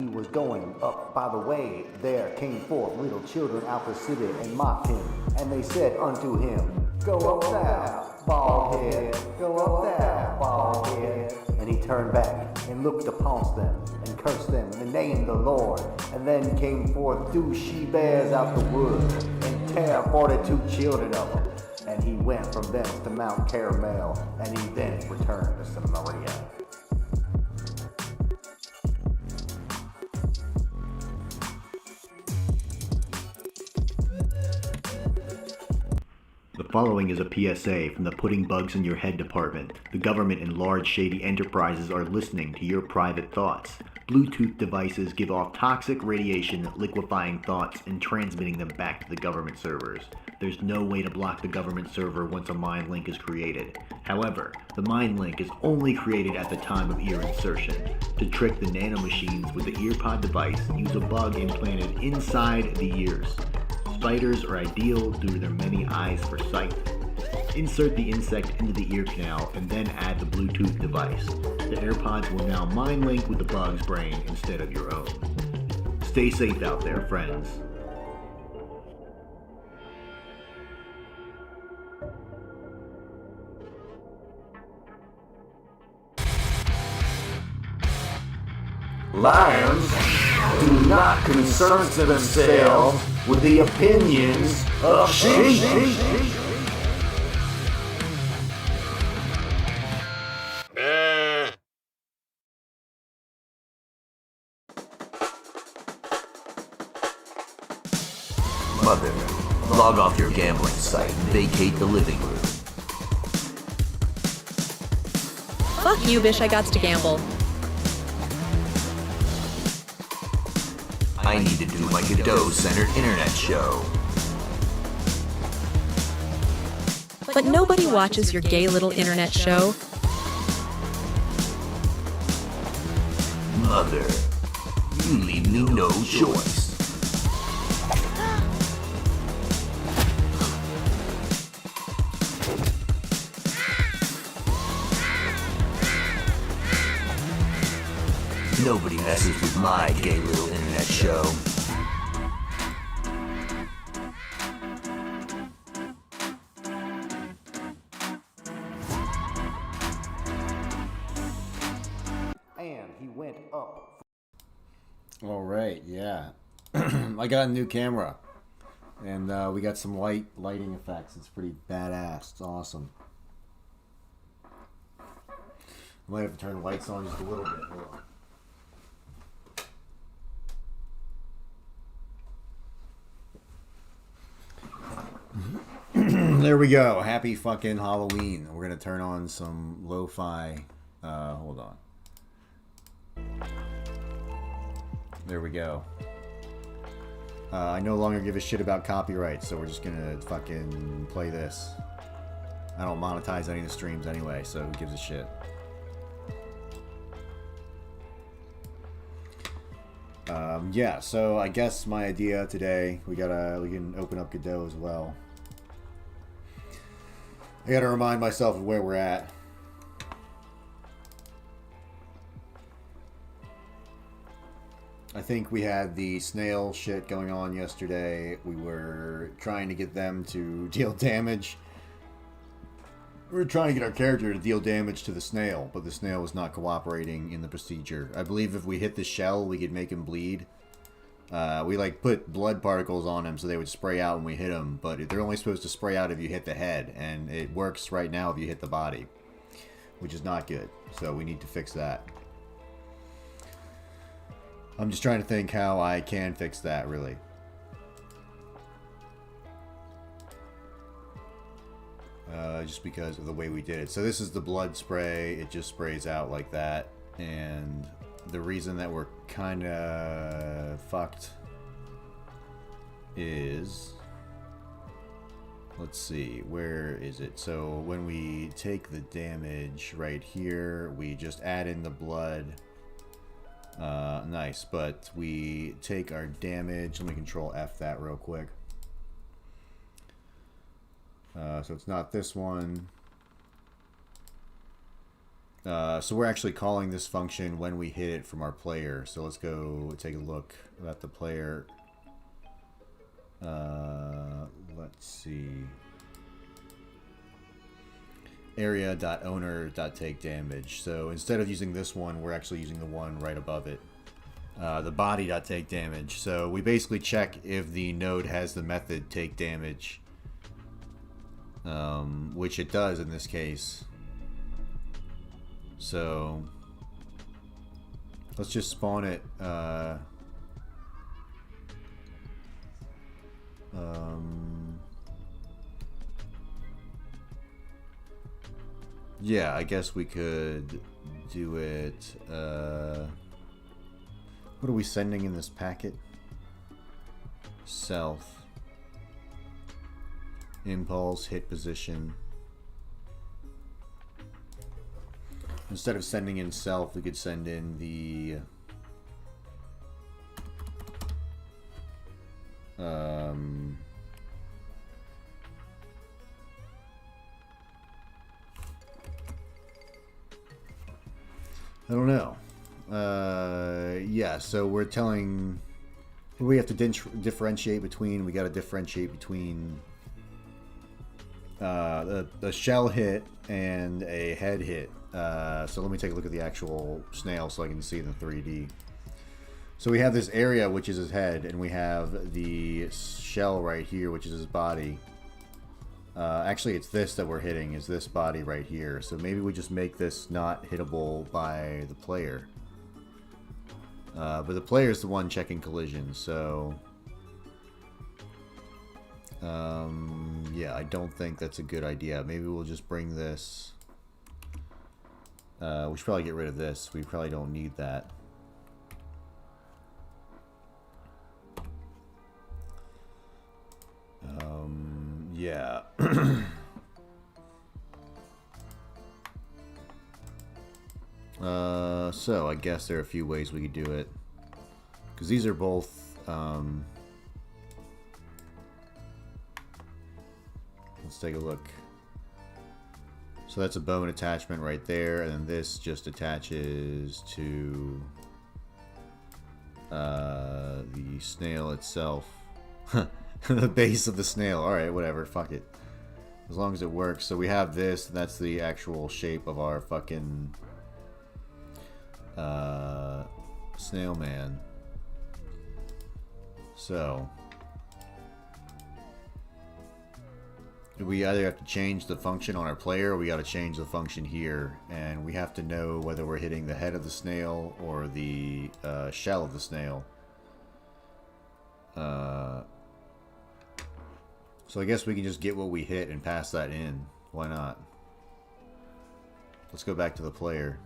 he was going up by the way, there came forth little children out the city and mocked him. And they said unto him, Go up thou, bald head, go up thou, bald head. And he turned back and looked upon them and cursed them in the name of the Lord. And then came forth 2 she-bears out the wood and tear 42 children of them. And he went from thence to Mount Carmel, and he thence returned to Samaria. The following is a PSA from the Putting Bugs in Your Head department. The government and large shady enterprises are listening to your private thoughts. Bluetooth devices give off toxic radiation, liquefying thoughts and transmitting them back to the government servers. There's no way to block the government server once a mind link is created. However, the mind link is only created at the time of ear insertion. To trick the nanomachines with the EarPod device, use a bug implanted inside the ears. Spiders are ideal due to their many eyes for sight. Insert the insect into the ear canal and then add the Bluetooth device. The AirPods will now mind link with the bug's brain instead of your own. Stay safe out there, friends. Lions do not concern themselves with the opinions of sheep. Mother, log off your gambling site and vacate the living room. Fuck you, bish, I gots to gamble. I need to do my Godot-centered internet show. But nobody watches your gay little internet show. Mother, you leave me no choice. Nobody messes with my gay little internet show. And he went up. All right, yeah. I got a new camera, and we got some lighting effects. It's pretty badass. It's awesome. I might have to turn the lights on just a little bit. Hold on. There we go. Happy fucking Halloween. We're gonna turn on some lo-fi. Hold on. There we go. I no longer give a shit about copyright, so we're just gonna fucking play this. I don't monetize any of the streams anyway, so who gives a shit? Yeah, so I guess my idea today, we can open up Godot as well. I gotta remind myself of where we're at. I think we had the snail shit going on yesterday. We were trying to get them to deal damage. We were trying to get our character to deal damage to the snail, but the snail was not cooperating in the procedure. I believe if we hit the shell, we could make him bleed. We like put blood particles on him so they would spray out when we hit him, but they're only supposed to spray out if you hit the head, and it works right now if you hit the body, which is not good. So we need to fix that. I'm just trying to think how I can fix that, really. Just because of the way we did it. So this is the blood spray. It just sprays out like that. And the reason that we're kind of fucked is... Let's see, where is it? So when we take the damage right here, we just add in the blood. Nice, but we take our damage. Let me control F that real quick. So it's not this one. So we're actually calling this function when we hit it from our player. So let's go take a look at the player. Let's see. Area.owner.take damage. So instead of using this one, we're actually using the one right above it. The body.take damage. So we basically check if the node has the method take damage. Which it does in this case. So let's just spawn it. Yeah, I guess we could do it. What are we sending in this packet? Self. Impulse, hit position. Instead of sending in self, we could send in the I don't know. Yeah, so we're telling we have to differentiate between. We got to differentiate between a shell hit and a head hit. So let me take a look at the actual snail so I can see the 3D. So we have this area, which is his head, and we have the shell right here, which is his body. Actually, it's this that we're hitting, is this body right here. So maybe we just make this not hittable by the player. But the player is the one checking collision, so... yeah, I don't think that's a good idea. Maybe we'll just bring this... we should probably get rid of this. We probably don't need that. Yeah. So I guess there are a few ways we could do it. Because these are both, let's take a look. So that's a bone attachment right there, and then this just attaches to the snail itself. The base of the snail. Alright, whatever, fuck it. As long as it works. So we have this, and that's the actual shape of our fucking snail man. So we either have to change the function on our player, or we got to change the function here, and we have to know whether we're hitting the head of the snail or the shell of the snail. So I guess we can just get what we hit and pass that in. Why not? Let's go back to the player.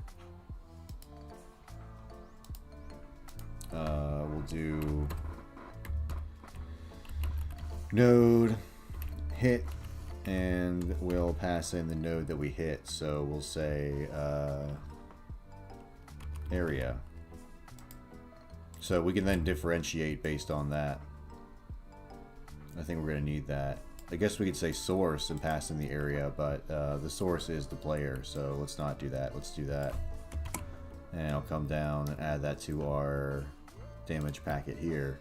We'll do node hit, and we'll pass in the node that we hit. So we'll say area. So we can then differentiate based on that. I think we're going to need that. I guess we could say source and pass in the area, but the source is the player, so let's not do that. Let's do that. And I'll come down and add that to our damage packet here.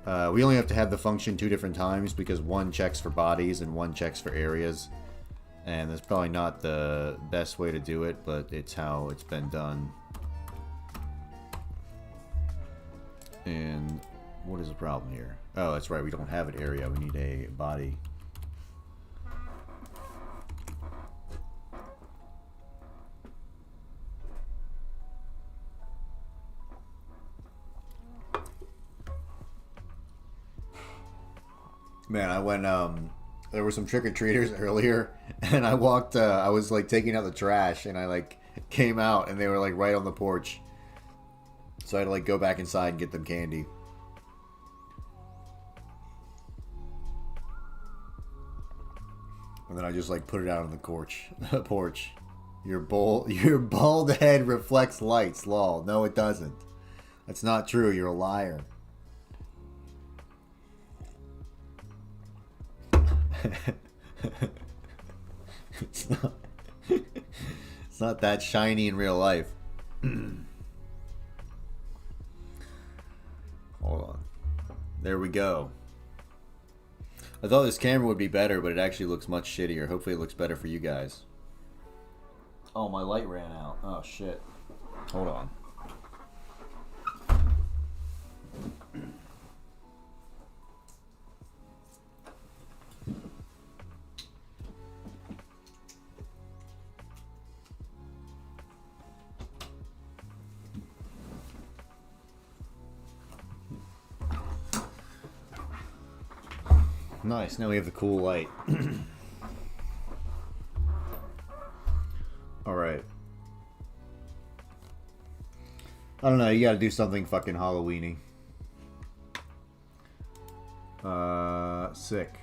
We only have to have the function 2 different times because one checks for bodies and one checks for areas. And that's probably not the best way to do it, but it's how it's been done. And what is the problem here? Oh, that's right, we don't have an area, we need a body. Man, I went, there were some trick-or-treaters earlier, and I walked, I was, like, taking out the trash, and I, like, came out, and they were, like, right on the porch. So I had to, like, go back inside and get them candy. And then I just, like, put it out on the porch. Your bald head reflects lights, lol. No, it doesn't. That's not true. You're a liar. It's not. It's not that shiny in real life. Hold on. There we go. I thought this camera would be better, but it actually looks much shittier. Hopefully it looks better for you guys. Oh, my light ran out. Oh, shit. Hold on. Nice, now we have the cool light. Alright. I don't know, you gotta do something fucking Halloween-y. Sick.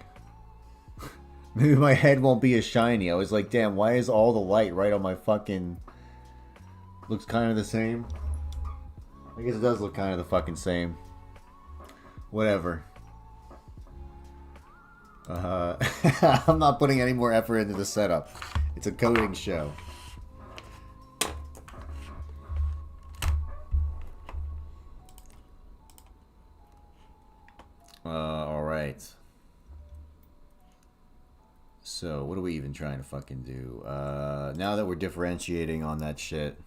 Maybe my head won't be as shiny. I was like, damn, why is all the light right on my fucking... Looks kind of the same. I guess it does look kind of the fucking same. Whatever. I'm not putting any more effort into the setup. It's a coding show. Alright. So, what are we even trying to fucking do? Now that we're differentiating on that shit.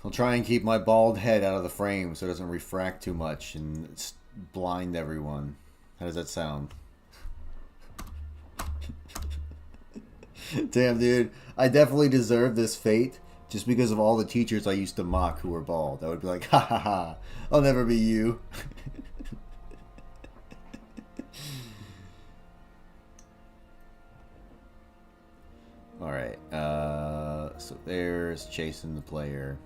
I'll try and keep my bald head out of the frame so it doesn't refract too much and blind everyone. How does that sound? Damn, dude. I definitely deserve this fate just because of all the teachers I used to mock who were bald. I would be like, ha ha ha, I'll never be you. Alright, so there's chasing the player.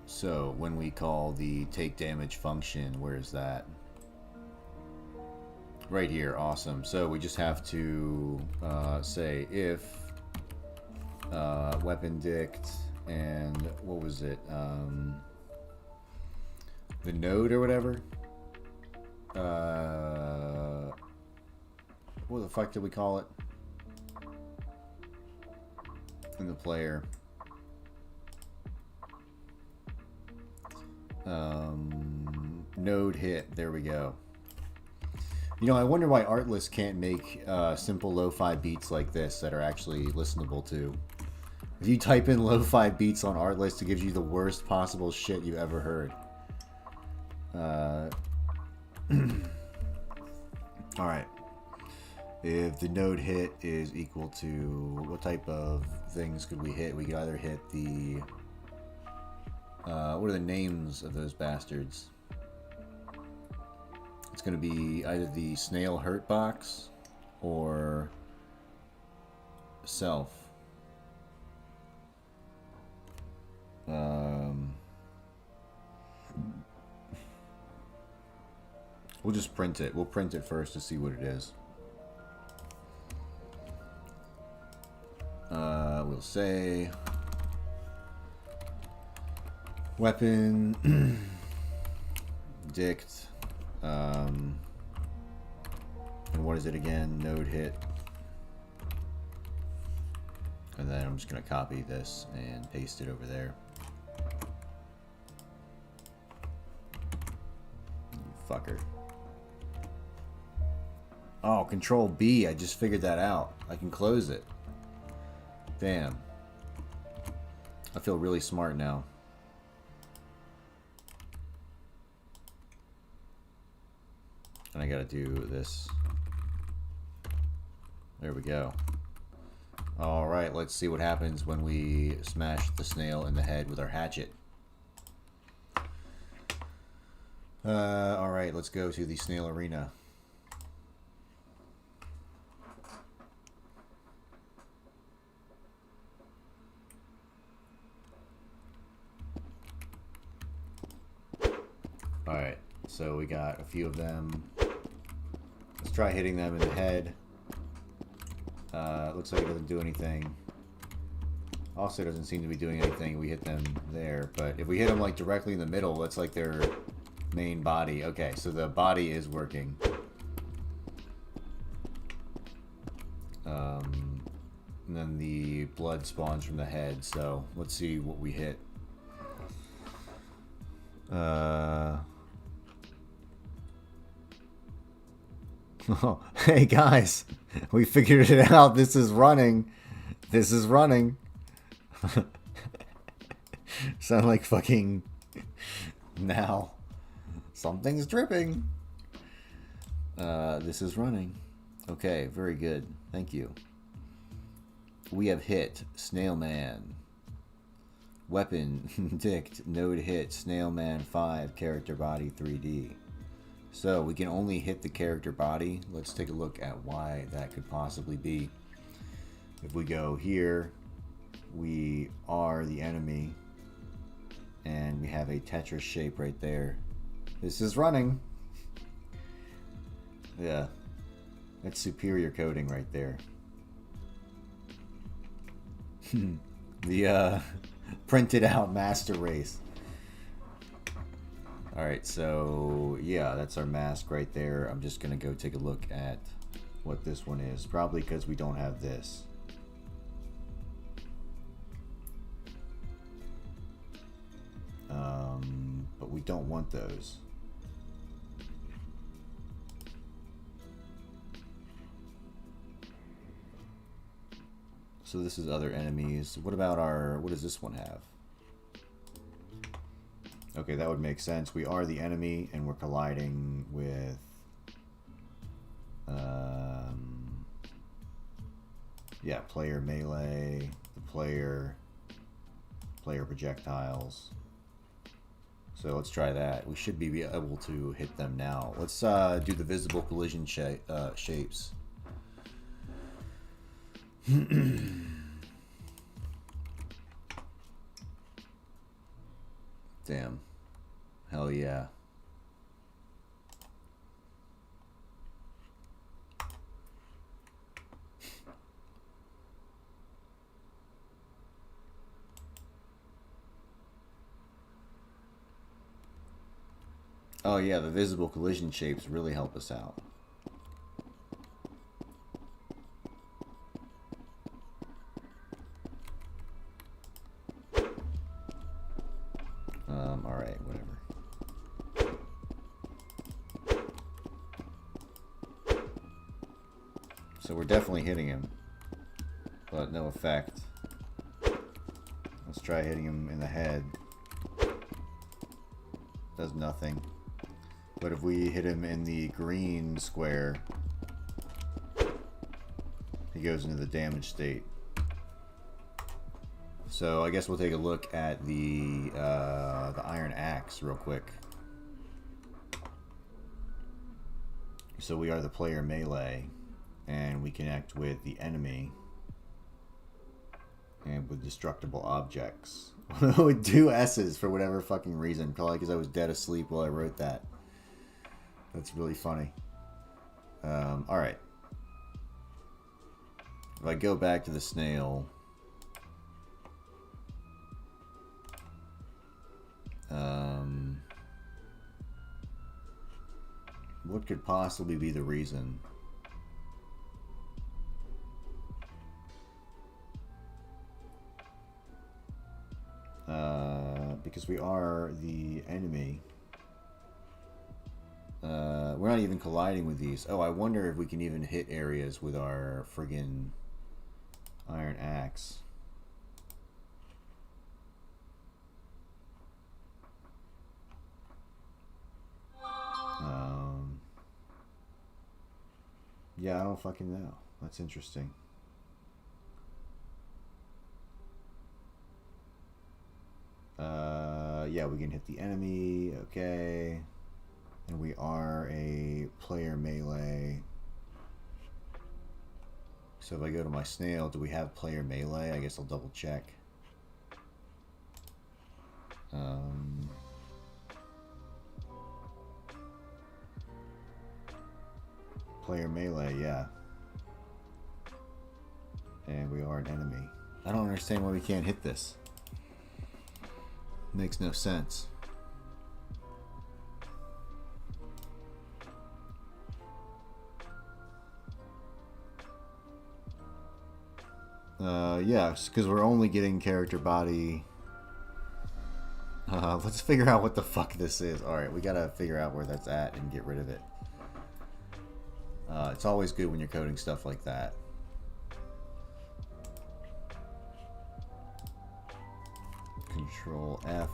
So when we call the take damage function, where's that? Right here, awesome. So we just have to say if weapon dict and what was it? The node or whatever. What the fuck did we call it? In the player. Node hit. There we go. You know, I wonder why Artlist can't make simple lo-fi beats like this that are actually listenable to. If you type in lo-fi beats on Artlist, it gives you the worst possible shit you ever heard. Alright. If the node hit is equal to... What type of things could we hit? We could either hit the... what are the names of those bastards? It's going to be either the snail hurt box or self. We'll just print it. We'll print it first to see what it is. We'll say weapon dict and what is it again? Node hit. And then I'm just gonna copy this and paste it over there. Fucker. Oh, Control B. I just figured that out. I can close it. Damn. I feel really smart now. And I gotta do this. There we go. Alright, let's see what happens when we smash the snail in the head with our hatchet. Alright, let's go to the snail arena. Alright, so we got a few of them. Let's try hitting them in the head. Looks like it doesn't do anything. Also doesn't seem to be doing anything. We hit them there, but if we hit them like directly in the middle, that's like their main body. Okay, so the body is working. And then the blood spawns from the head, so let's see what we hit. Oh, hey guys, we figured it out. This is running. This is running. Sound like fucking now. Something's dripping. This is running. Okay, very good. Thank you. We have hit Snail Man. Weapon dict node hit Snail Man 5 character body 3D. So we can only hit the character body. Let's take a look at why that could possibly be. If we go here, we are the enemy, and we have a Tetris shape right there. This is running. Yeah, that's superior coding right there. The printed out master race. Alright, so yeah, that's our mask right there. I'm just gonna go take a look at what this one is. Probably because we don't have this. But we don't want those. So this is other enemies. What about our... what does this one have? Okay, that would make sense. We are the enemy, and we're colliding with... yeah, player melee, the player projectiles. So let's try that. We should be able to hit them now. Let's do the visible collision shapes. Damn. Hell yeah. Oh yeah, the visible collision shapes really help us out. Alright, whatever. So we're definitely hitting him, but no effect. Let's try hitting him in the head. Does nothing. But if we hit him in the green square, he goes into the damage state. So I guess we'll take a look at the iron axe real quick. So we are the player melee, and we connect with the enemy and with destructible objects. With 2 S's for whatever fucking reason, probably because I was dead asleep while I wrote that. That's really funny. Alright. If I go back to the snail... what could possibly be the reason? Because we are the enemy. We're not even colliding with these. Oh, I wonder if we can even hit areas with our friggin' iron axe. Yeah, I don't fucking know. That's interesting. Yeah, we can hit the enemy. Okay. And we are a player melee. So if I go to my snail, do we have player melee? I guess I'll double check. Player melee, yeah. And we are an enemy. I don't understand why we can't hit this. Makes no sense. Yes, because we're only getting character body. Let's figure out what the fuck this is. Alright, we gotta figure out where that's at and get rid of it. It's always good when you're coding stuff like that. Control F.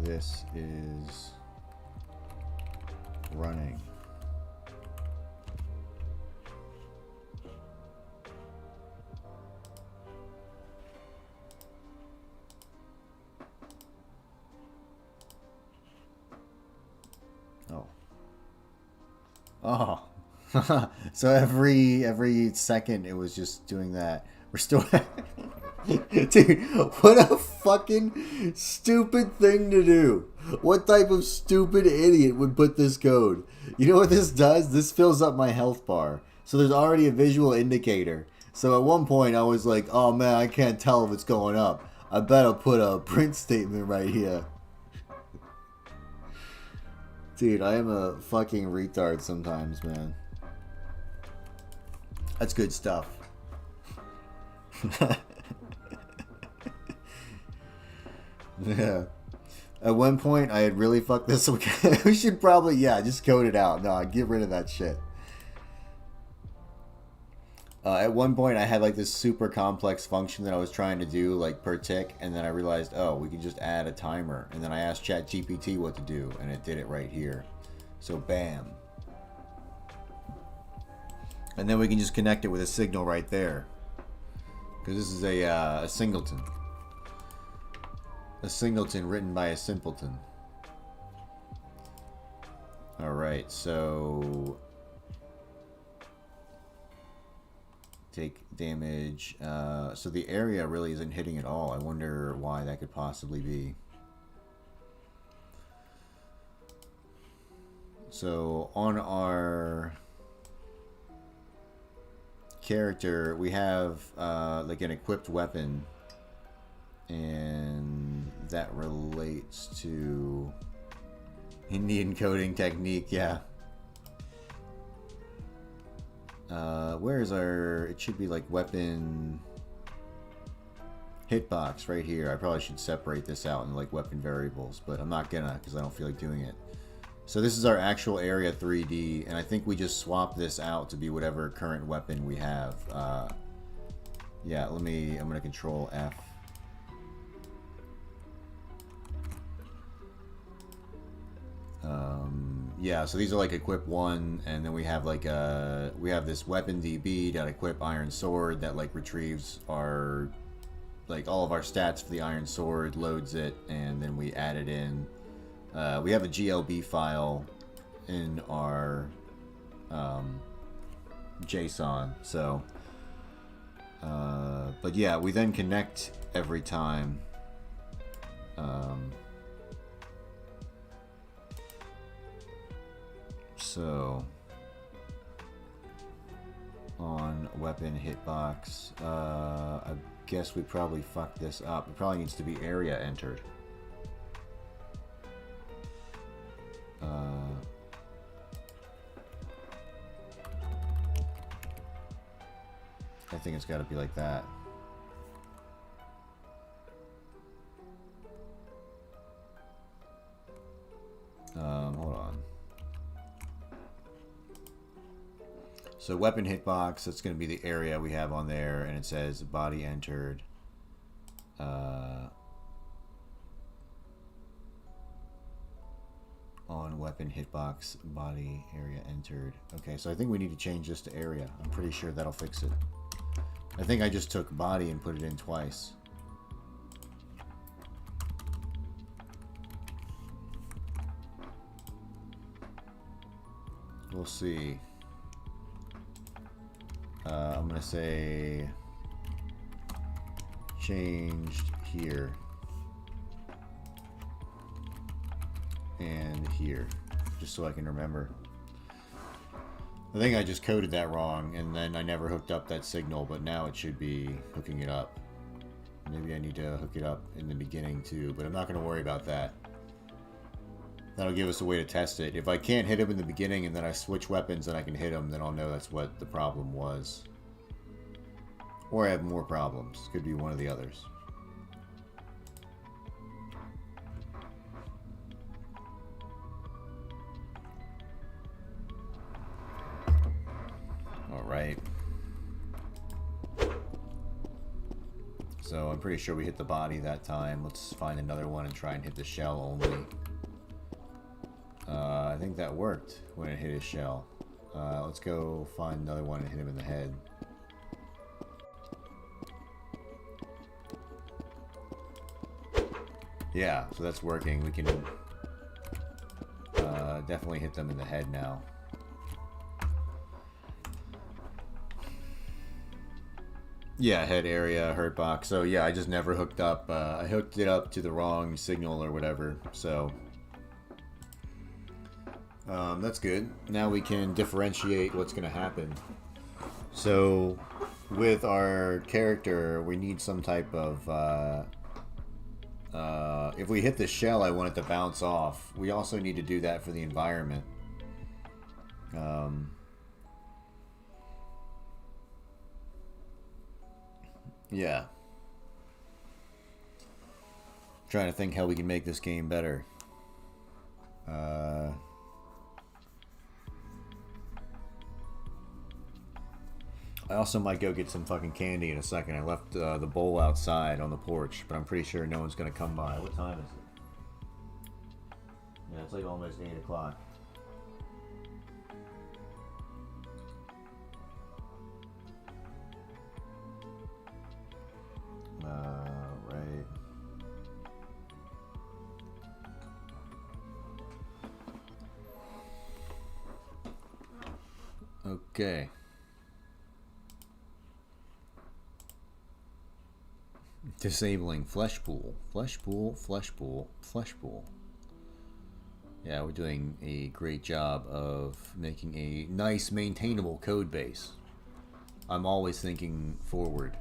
This is running. Oh. So every second it was just doing that. Restore. Dude, what a fucking stupid thing to do. What type of stupid idiot would put this code? You know what this does? This fills up my health bar. So there's already a visual indicator. So at one point I was like, oh man, I can't tell if it's going up. I better put a print statement right here. Dude, I am a fucking retard sometimes, man. That's good stuff. Yeah. At one point, I had really fucked this. We should probably, just code it out. No, get rid of that shit. At one point, I had like this super complex function that I was trying to do, like per tick, and then I realized, oh, we can just add a timer. And then I asked ChatGPT what to do, and it did it right here. So, bam. And then we can just connect it with a signal right there. Because this is a singleton. A singleton written by a simpleton. Alright, so... take damage. So the area really isn't hitting at all. I wonder why that could possibly be. So on our character, we have like an equipped weapon, and that relates to Indian coding technique. Yeah. Where is our... It should be like weapon hitbox right here. I probably should separate this out in like weapon variables, but I'm not gonna because I don't feel like doing it. So this is our actual area 3D, and I think we just swap this out to be whatever current weapon we have. Yeah, I'm gonna control F. Yeah, so these are like equip 1, and then we have like we have this weapon DB.equip iron sword that like retrieves our like all of our stats for the iron sword, loads it, and then we add it in. We have a GLB file in our JSON, so but yeah, we then connect every time. So on weapon hitbox, I guess we probably fucked this up. It probably needs to be area entered. I think it's got to be like that. Hold on. So weapon hitbox, that's going to be the area we have on there, and it says body entered. On weapon hitbox, body area entered. Okay, so I think we need to change this to area. I'm pretty sure that'll fix it. I think I just took body and put it in twice. We'll see. I'm gonna say changed here and here, just so I can remember. I think I just coded that wrong, and then I never hooked up that signal, but now it should be hooking it up. Maybe I need to hook it up in the beginning too, but I'm not going to worry about that. That'll give us a way to test it. If I can't hit him in the beginning and then I switch weapons and I can hit him, then I'll know that's what the problem was. Or I have more problems. Could be one of the others. Alright. So I'm pretty sure we hit the body that time. Let's find another one and try and hit the shell only. I think that worked when it hit his shell. Let's go find another one and hit him in the head. Yeah, so that's working. We can definitely hit them in the head now. Yeah, head area, hurt box. So yeah, I just never hooked up. I hooked it up to the wrong signal or whatever. So that's good. Now we can differentiate what's going to happen. So with our character, we need some type of... if we hit the shell, I want it to bounce off. We also need to do that for the environment. Yeah. Trying to think how we can make this game better. I also might go get some fucking candy in a second. I left the bowl outside on the porch, but I'm pretty sure no one's gonna come by. What time is it? Yeah, it's like almost 8 o'clock. Right. Okay. Disabling flesh pool. Flesh pool, flesh pool, flesh pool. Yeah, we're doing a great job of making a nice, maintainable code base. I'm always thinking forward.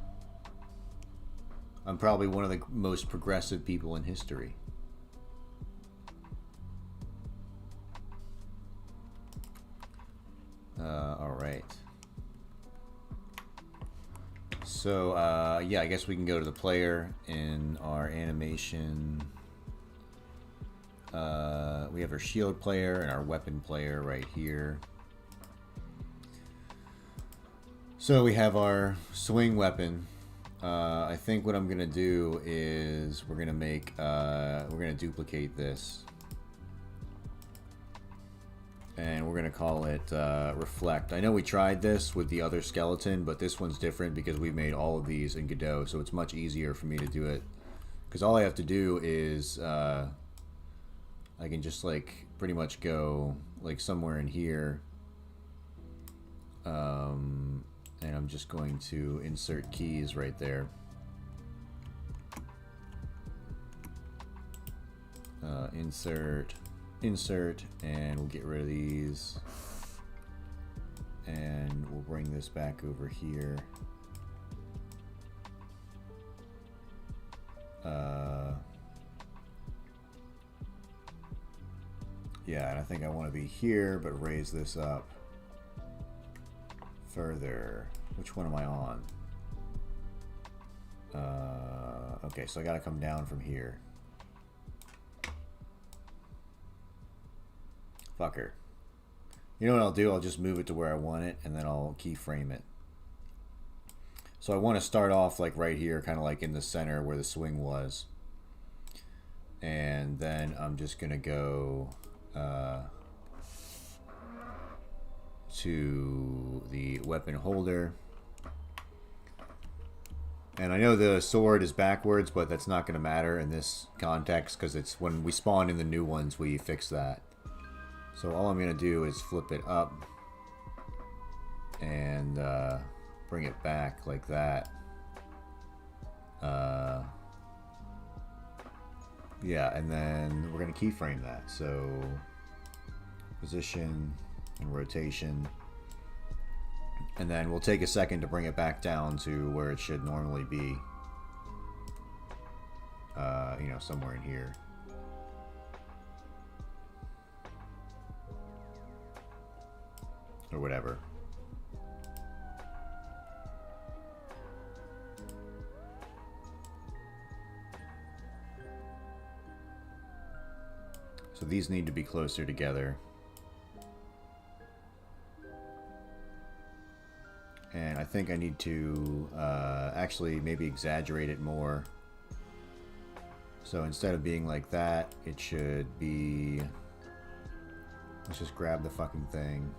I'm probably one of the most progressive people in history. Alright. So, yeah, I guess we can go to the player in our animation. We have our shield player and our weapon player right here. So we have our swing weapon. I think what I'm gonna do is we're gonna make we're gonna duplicate this, and we're gonna call it reflect. I know we tried this with the other skeleton, but this one's different because we made all of these in Godot, so it's much easier for me to do it. Because all I have to do is I can just like pretty much go like somewhere in here, and I'm just going to insert keys right there. Insert, and we'll get rid of these, and we'll bring this back over here. Yeah, and I think I want to be here, but raise this up further. Which one am I on? Okay, so I gotta come down from here. Fucker. You know what I'll do? I'll just move it to where I want it, and then I'll keyframe it. So I want to start off like right here, kind of like in the center where the swing was. And then I'm just gonna go to the weapon holder. And I know the sword is backwards, but that's not going to matter in this context because it's when we spawn in the new ones we fix that. So all I'm going to do is flip it up and bring it back like that. Yeah, and then we're going to keyframe that. So position and rotation. And then we'll take a second to bring it back down to where it should normally be. You know, somewhere in here. Or whatever. So these need to be closer together. And I think I need to actually maybe exaggerate it more. So instead of being like that, it should be... Let's just grab the fucking thing.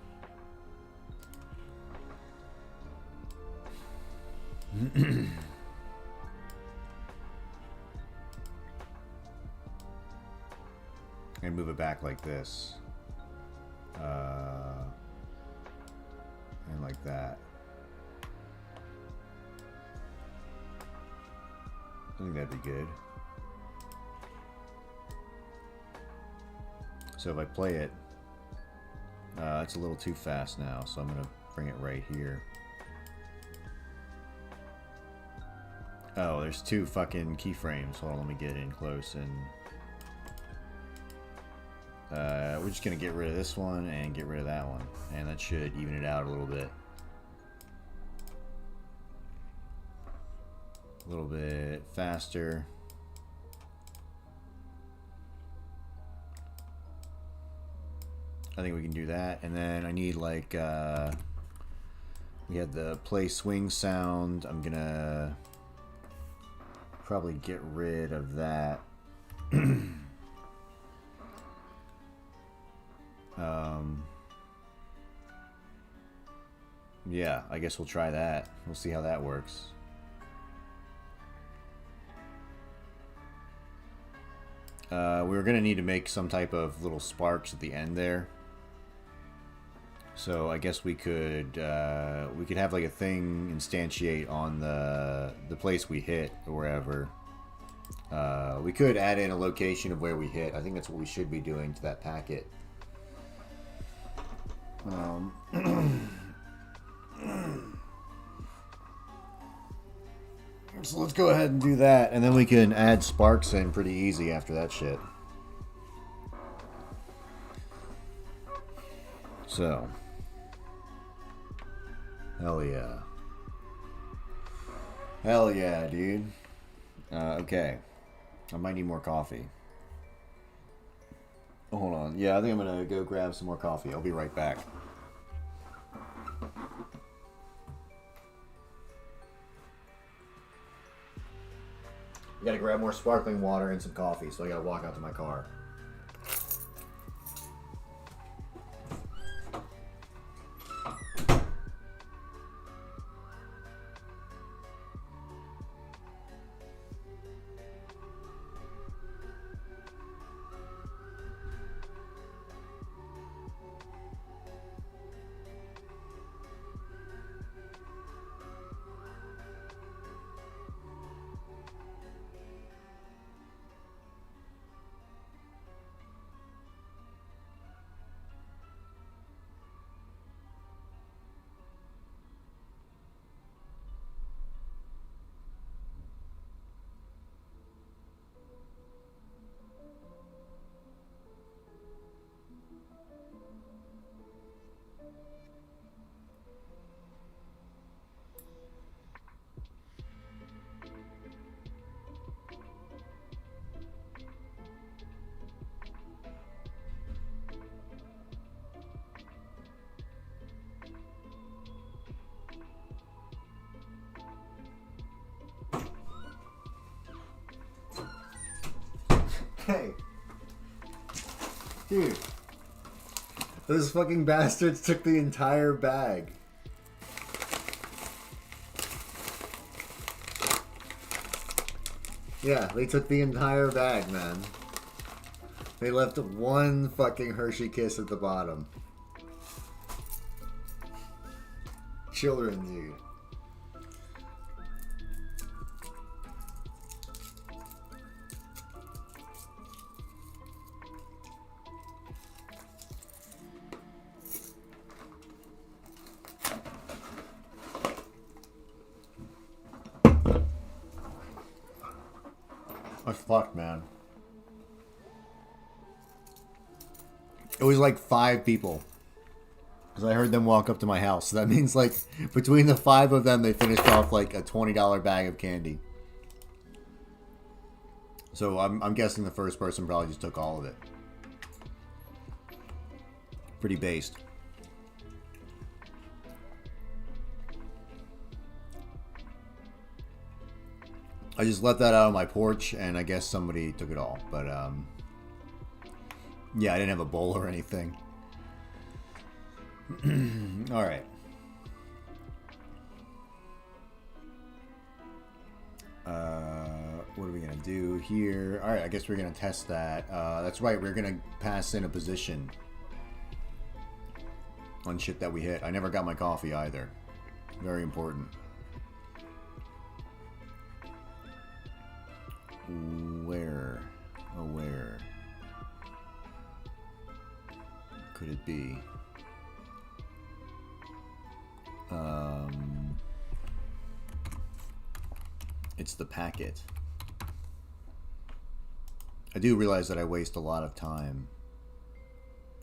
And move it back like this. And like that. I think that'd be good. So if I play it, it's a little too fast now, so I'm gonna bring it right here. Oh, there's two fucking keyframes. Hold on, let me get in close and... we're just gonna get rid of this one and get rid of that one. And that should even it out a little bit. A little bit faster. I think we can do that. And then I need like, we had the play swing sound. I'm gonna probably get rid of that. Yeah, I guess we'll try that. We'll see how that works. We were gonna need to make some type of little sparks at the end there. So I guess we could have like a thing instantiate on the place we hit or wherever. We could add in a location of where we hit. I think that's what we should be doing to that packet. So let's go ahead and do that, and then we can add sparks in pretty easy after that shit. So, hell yeah. Hell yeah, dude. Okay. I might need more coffee. Oh, hold on. Yeah, I think I'm gonna go grab some more coffee. I'll be right back. I gotta grab more sparkling water and some coffee, so I gotta walk out to my car. Hey. Dude. Those fucking bastards took the entire bag. Yeah, they took the entire bag, man. They left one fucking Hershey Kiss at the bottom. Children, dude. fucked, man. It was like 5 people. Because I heard them walk up to my house. So that means, like, between the 5 of them, they finished off, like, a $20 bag of candy. So I'm guessing the first person probably just took all of it. Pretty based. I just left that out on my porch, and I guess somebody took it all. But, yeah, I didn't have a bowl or anything. Alright. What are we going to do here? Alright, I guess we're going to test that. That's right, we're going to pass in a position on shit that we hit. I never got my coffee either. Very important. Where? Oh, where could it be? It's the packet. I do realize that I waste a lot of time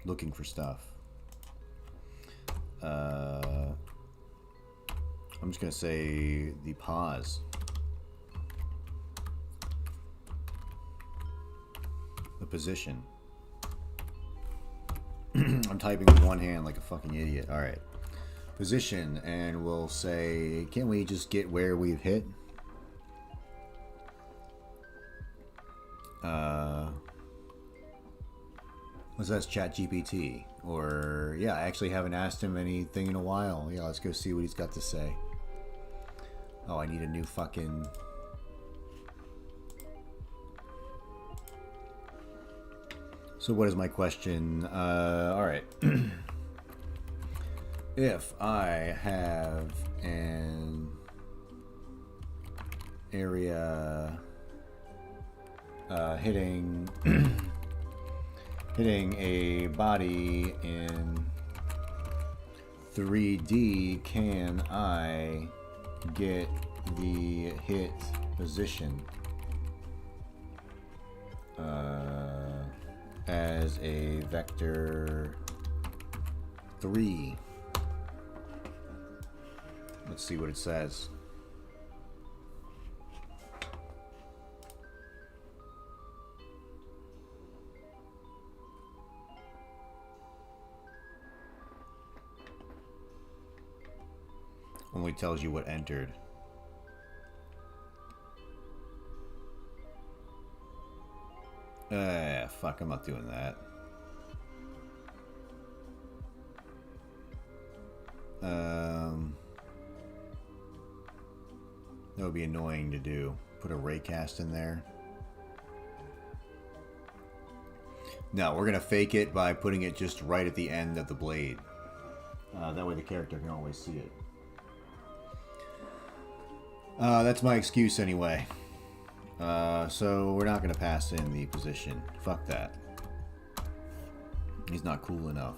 looking for stuff. I'm just gonna say the pause. The position. I'm typing with one hand like a fucking idiot. Alright. Position, and we'll say, can we just get where we've hit? Let's ask ChatGPT. Or, yeah, I actually haven't asked him anything in a while. Yeah, let's go see what he's got to say. Oh, I need a new fucking... So what is my question? Alright. If I have an area hitting hitting a body in 3D, can I get the hit position as a vector 3? Let's see what it says. Only tells you what entered. Fuck, I'm not doing that. That would be annoying to do. Put a raycast in there. No, we're gonna fake it by putting it just right at the end of the blade. That way the character can always see it. That's my excuse anyway. So we're not gonna pass in the position. Fuck that. He's not cool enough.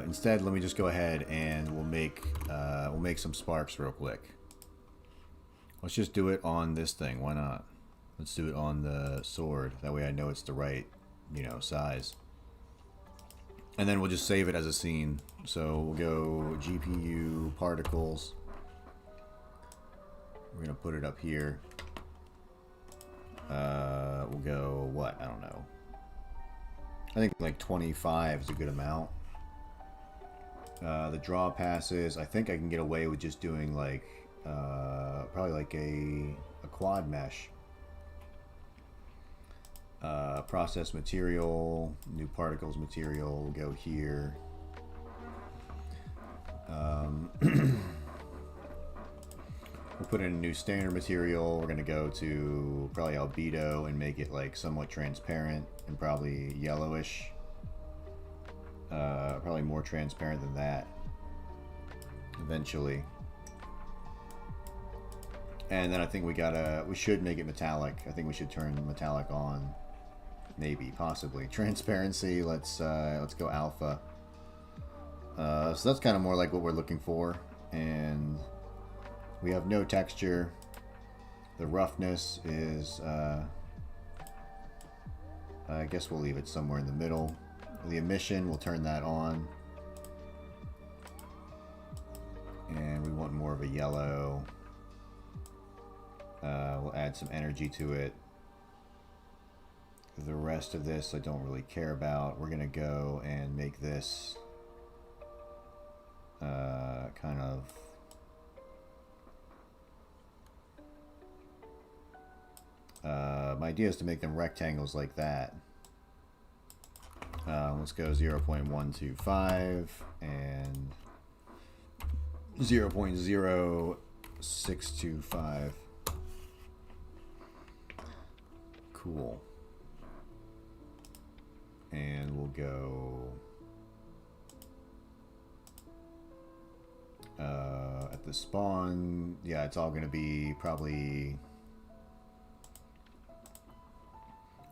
Instead, let me just go ahead and we'll make some sparks real quick. Let's just do it on this thing. Why not? Let's do it on the sword. That way I know it's the right, size. And then we'll just save it as a scene. So we'll go GPU particles. We're gonna put it up here. We'll go what? I don't know. I think like 25 is a good amount. The draw passes, I think I can get away with just doing like probably like a quad mesh. Process material, new particles material, we'll go here. We'll put in a new standard material. We're gonna go to probably albedo and make it like somewhat transparent and probably yellowish. Probably more transparent than that eventually. And then I think we should make it metallic. I think we should turn metallic on. Maybe, possibly. Transparency, let's go alpha. So that's kind of more like what we're looking for. And we have no texture. The roughness is, I guess we'll leave it somewhere in the middle. The emission, we'll turn that on. And we want more of a yellow. We'll add some energy to it. The rest of this I don't really care about. We're gonna go and make this kind of my idea is to make them rectangles like that. Let's go 0.125 and 0.0625. Cool. And we'll go at the spawn. Yeah, it's all going to be probably.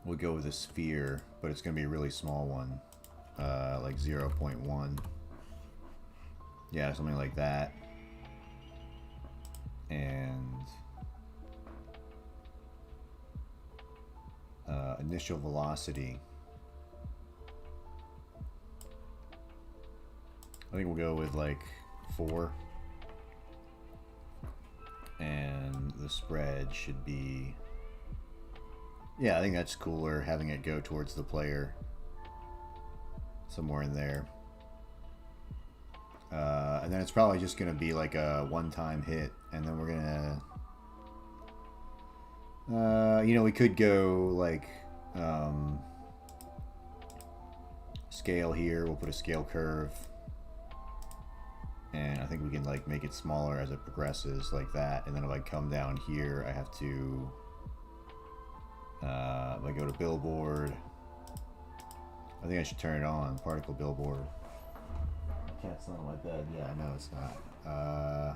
We'll go with a sphere, but it's going to be a really small one, like 0.1. Yeah, something like that. And initial velocity. I think we'll go with like 4. And the spread should be... Yeah, I think that's cooler, having it go towards the player. Somewhere in there. And then it's probably just going to be like a one-time hit. And then we're going to... you know, we could go like... scale here. We'll put a scale curve. And I think we can like make it smaller as it progresses like that. And then if I come down here, I have to... if I go to billboard, I think I should turn it on. Particle billboard. Cat's not on my bed. Yeah, I know it's not. I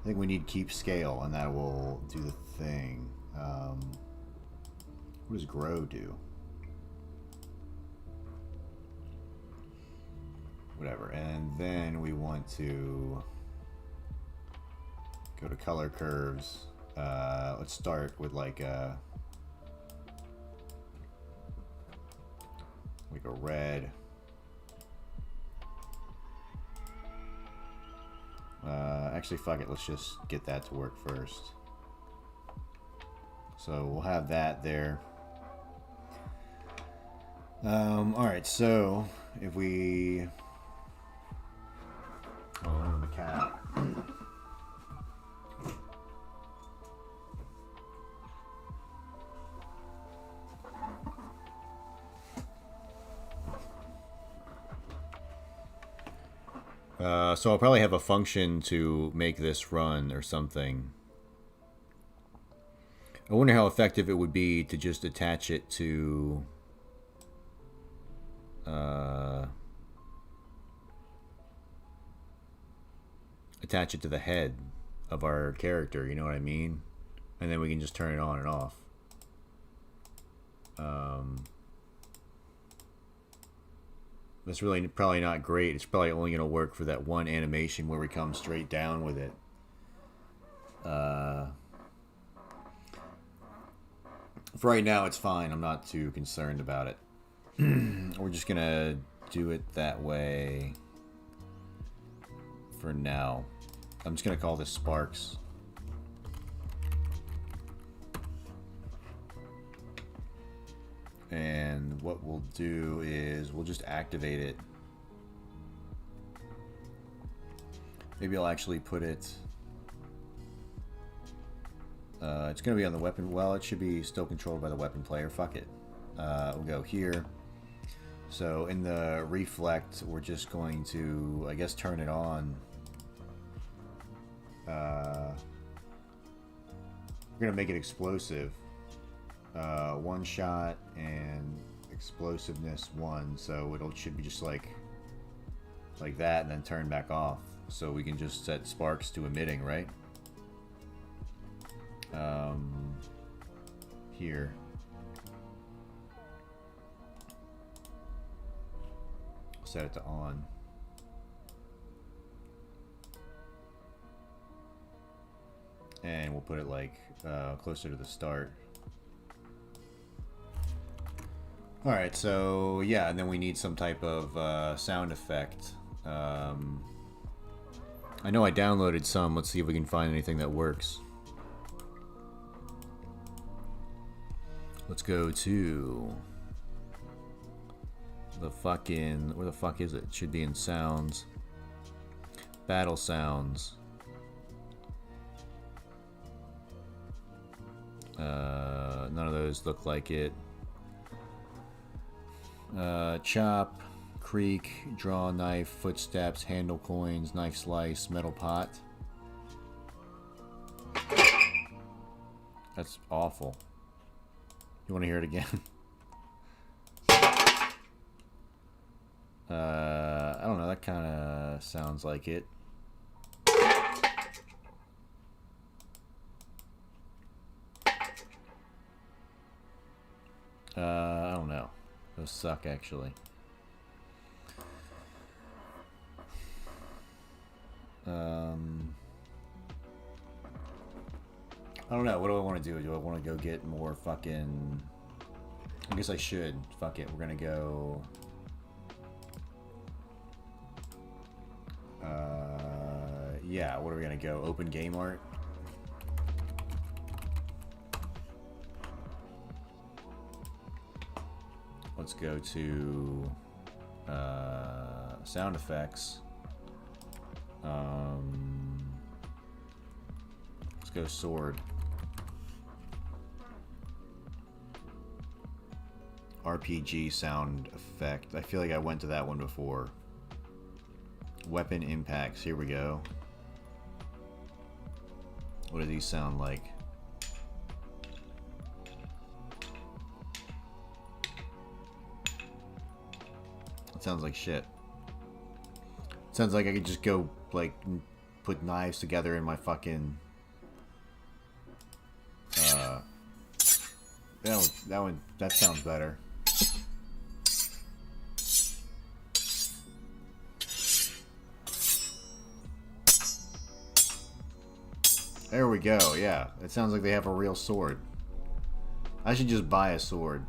think we need keep scale, and that will do the thing. What does grow do? Whatever. And then we want to go to color curves. Let's start with like a red. Actually, fuck it. Let's just get that to work first. So we'll have that there. Alright, so if we... Oh, the cat. So I'll probably have a function to make this run or something. I wonder how effective it would be to just attach it to... attach it to the head of our character, you know what I mean? And then we can just turn it on and off. That's really probably not great. It's probably only going to work for that one animation where we come straight down with it. For right now, it's fine. I'm not too concerned about it. We're just going to do it that way for now. I'm just going to call this Sparks. And what we'll do is we'll just activate it. Maybe I'll actually put it... it's going to be on the weapon. Well, it should be still controlled by the weapon player. Fuck it. We'll go here. So in the reflect, we're just going to, I guess, turn it on. We're going to make it explosive. One shot and explosiveness 1, so it should be just like that, and then turn back off. So we can just set sparks to emitting, right? Here. Set it to on. And we'll put it like closer to the start. Alright, so yeah, and then we need some type of sound effect. I know I downloaded some. Let's see if we can find anything that works. Let's go to the fucking... Where the fuck is it? It should be in sounds. Battle sounds. None of those look like it. Chop, creak, draw, knife, footsteps, handle coins, knife slice, metal pot. That's awful. You want to hear it again? I don't know, that kind of sounds like it. I don't know. Those suck, actually. I don't know. What do I want to do? Do I want to go get more fucking... I guess I should. Fuck it. We're gonna go... yeah, what are we gonna go? Open game art? Let's go to sound effects. Let's go sword. RPG sound effect. I feel like I went to that one before. Weapon impacts. Here we go. What do these sound like? It sounds like shit. It sounds like I could just go, like, put knives together in my fucking... that sounds better. There we go, yeah. It sounds like they have a real sword. I should just buy a sword.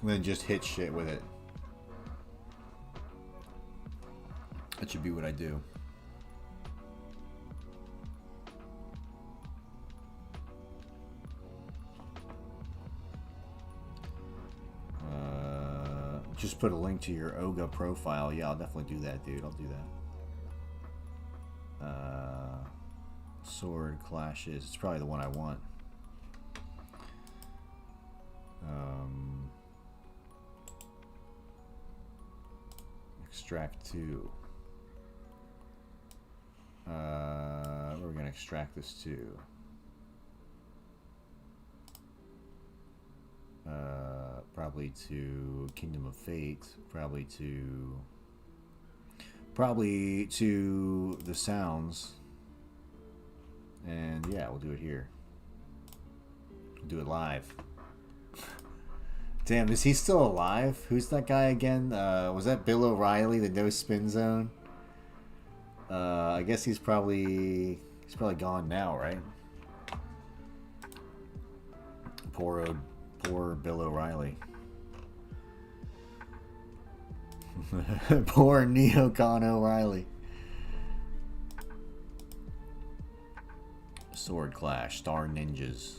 And then just hit shit with it. That should be what I do. Just put a link to your Oga profile. Yeah, I'll definitely do that, dude. I'll do that. Sword clashes. It's probably the one I want. Extract 2. Where are we going to extract this to? Probably to Kingdom of Fate. Probably to the sounds. And yeah, we'll do it here. We'll do it live. Damn, is he still alive? Who's that guy again? Was that Bill O'Reilly, the no spin zone? I guess he's probably gone now, right? Poor Bill O'Reilly. Poor Neocon O'Reilly. Sword Clash, Star Ninjas.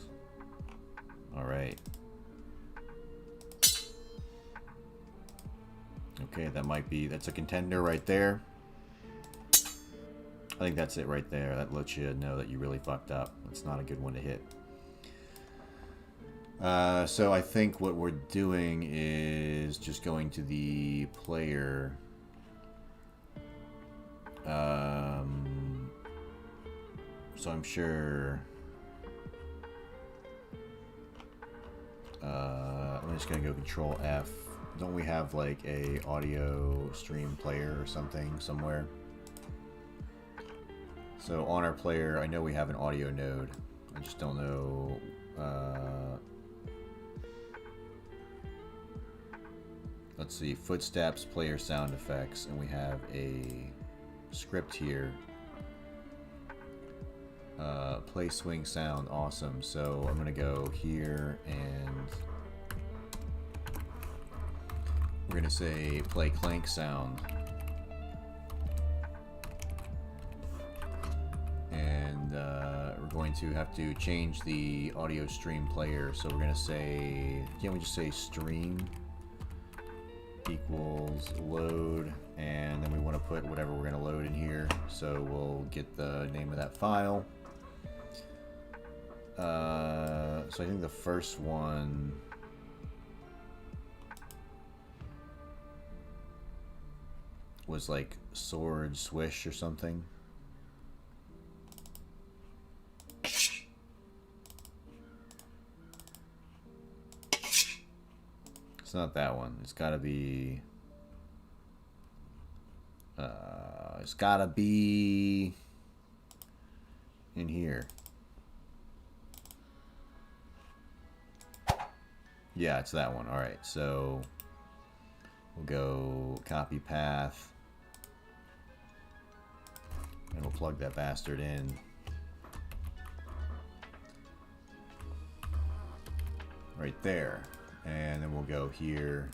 Alright. Okay, that's a contender right there. I think that's it right there. That lets you know that you really fucked up. That's not a good one to hit. So I think what we're doing is just going to the player. So I'm sure... I'm just going to go Control F. Don't we have like a audio stream player or something somewhere? So on our player, I know we have an audio node. I just don't know... let's see, footsteps, player sound effects, and we have a script here. Play swing sound, awesome. So I'm gonna go here and we're gonna say play clank sound. And we're going to have to change the audio stream player. So we're gonna say, can't we just say stream equals load, and then we want to put whatever we're going to load in here. So we'll get the name of that file. So I think the first one was like sword swish or something. It's not that one. It's gotta be in here. Yeah, it's that one. Alright, so we'll go copy path. And we'll plug that bastard in. Right there. And then we'll go here.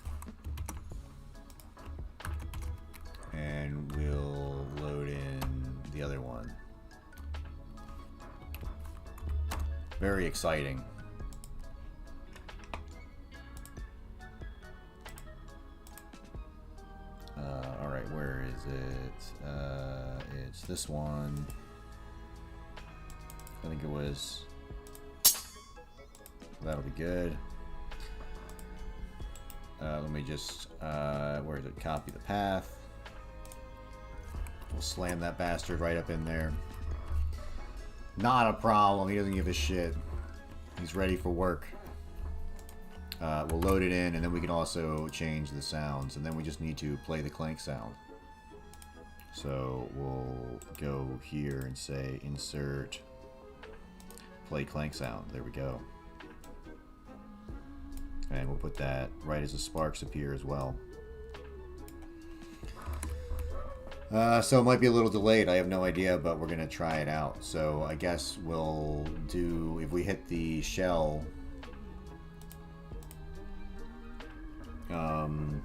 And we'll load in the other one. Very exciting. Alright, where is it? It's this one. I think it was. That'll be good. Let me just, where is it? Copy the path. We'll slam that bastard right up in there. Not a problem. He doesn't give a shit. He's ready for work. We'll load it in, and then we can also change the sounds. And then we just need to play the clank sound. So we'll go here and say insert play clank sound. There we go. And we'll put that right as the sparks appear as well. So it might be a little delayed, I have no idea, but we're going to try it out. So I guess we'll do, if we hit the shell, I'm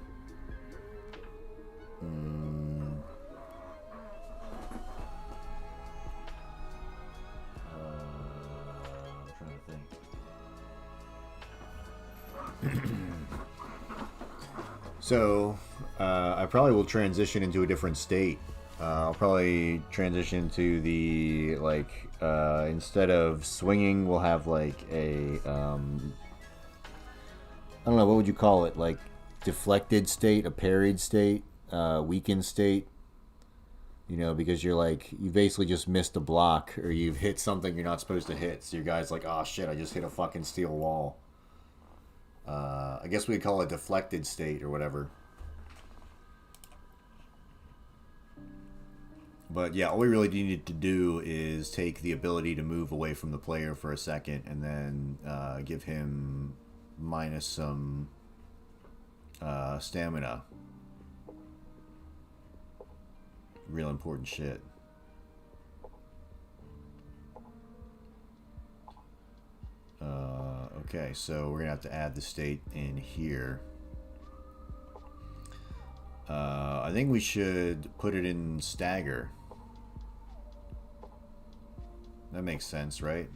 trying to think. So, I probably will transition into a different state. I'll probably transition to the, like, instead of swinging, we'll have, like, a, I don't know, what would you call it? Like, deflected state, a parried state, weakened state. You know, because you're like, you basically just missed a block, or you've hit something you're not supposed to hit. So your guy's like, oh shit, I just hit a fucking steel wall. I guess we'd call it deflected state or whatever. But yeah, all we really needed to do is take the ability to move away from the player for a second and then give him minus some stamina. Real important shit. Okay, so we're gonna have to add the state in here. I think we should put it in stagger. That makes sense, right?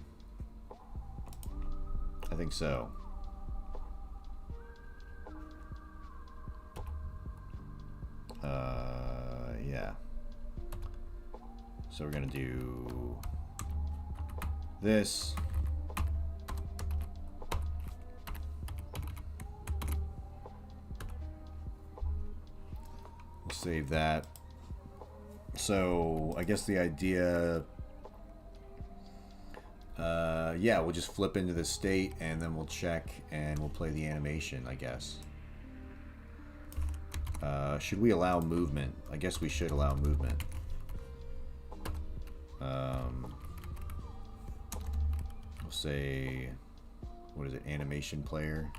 I think so. Yeah. So we're gonna do this. We'll save that. So I guess the idea, yeah, we'll just flip into the state and then we'll check and we'll play the animation, I guess. Should we allow movement? I guess we should allow movement. We'll say, what is it, animation player?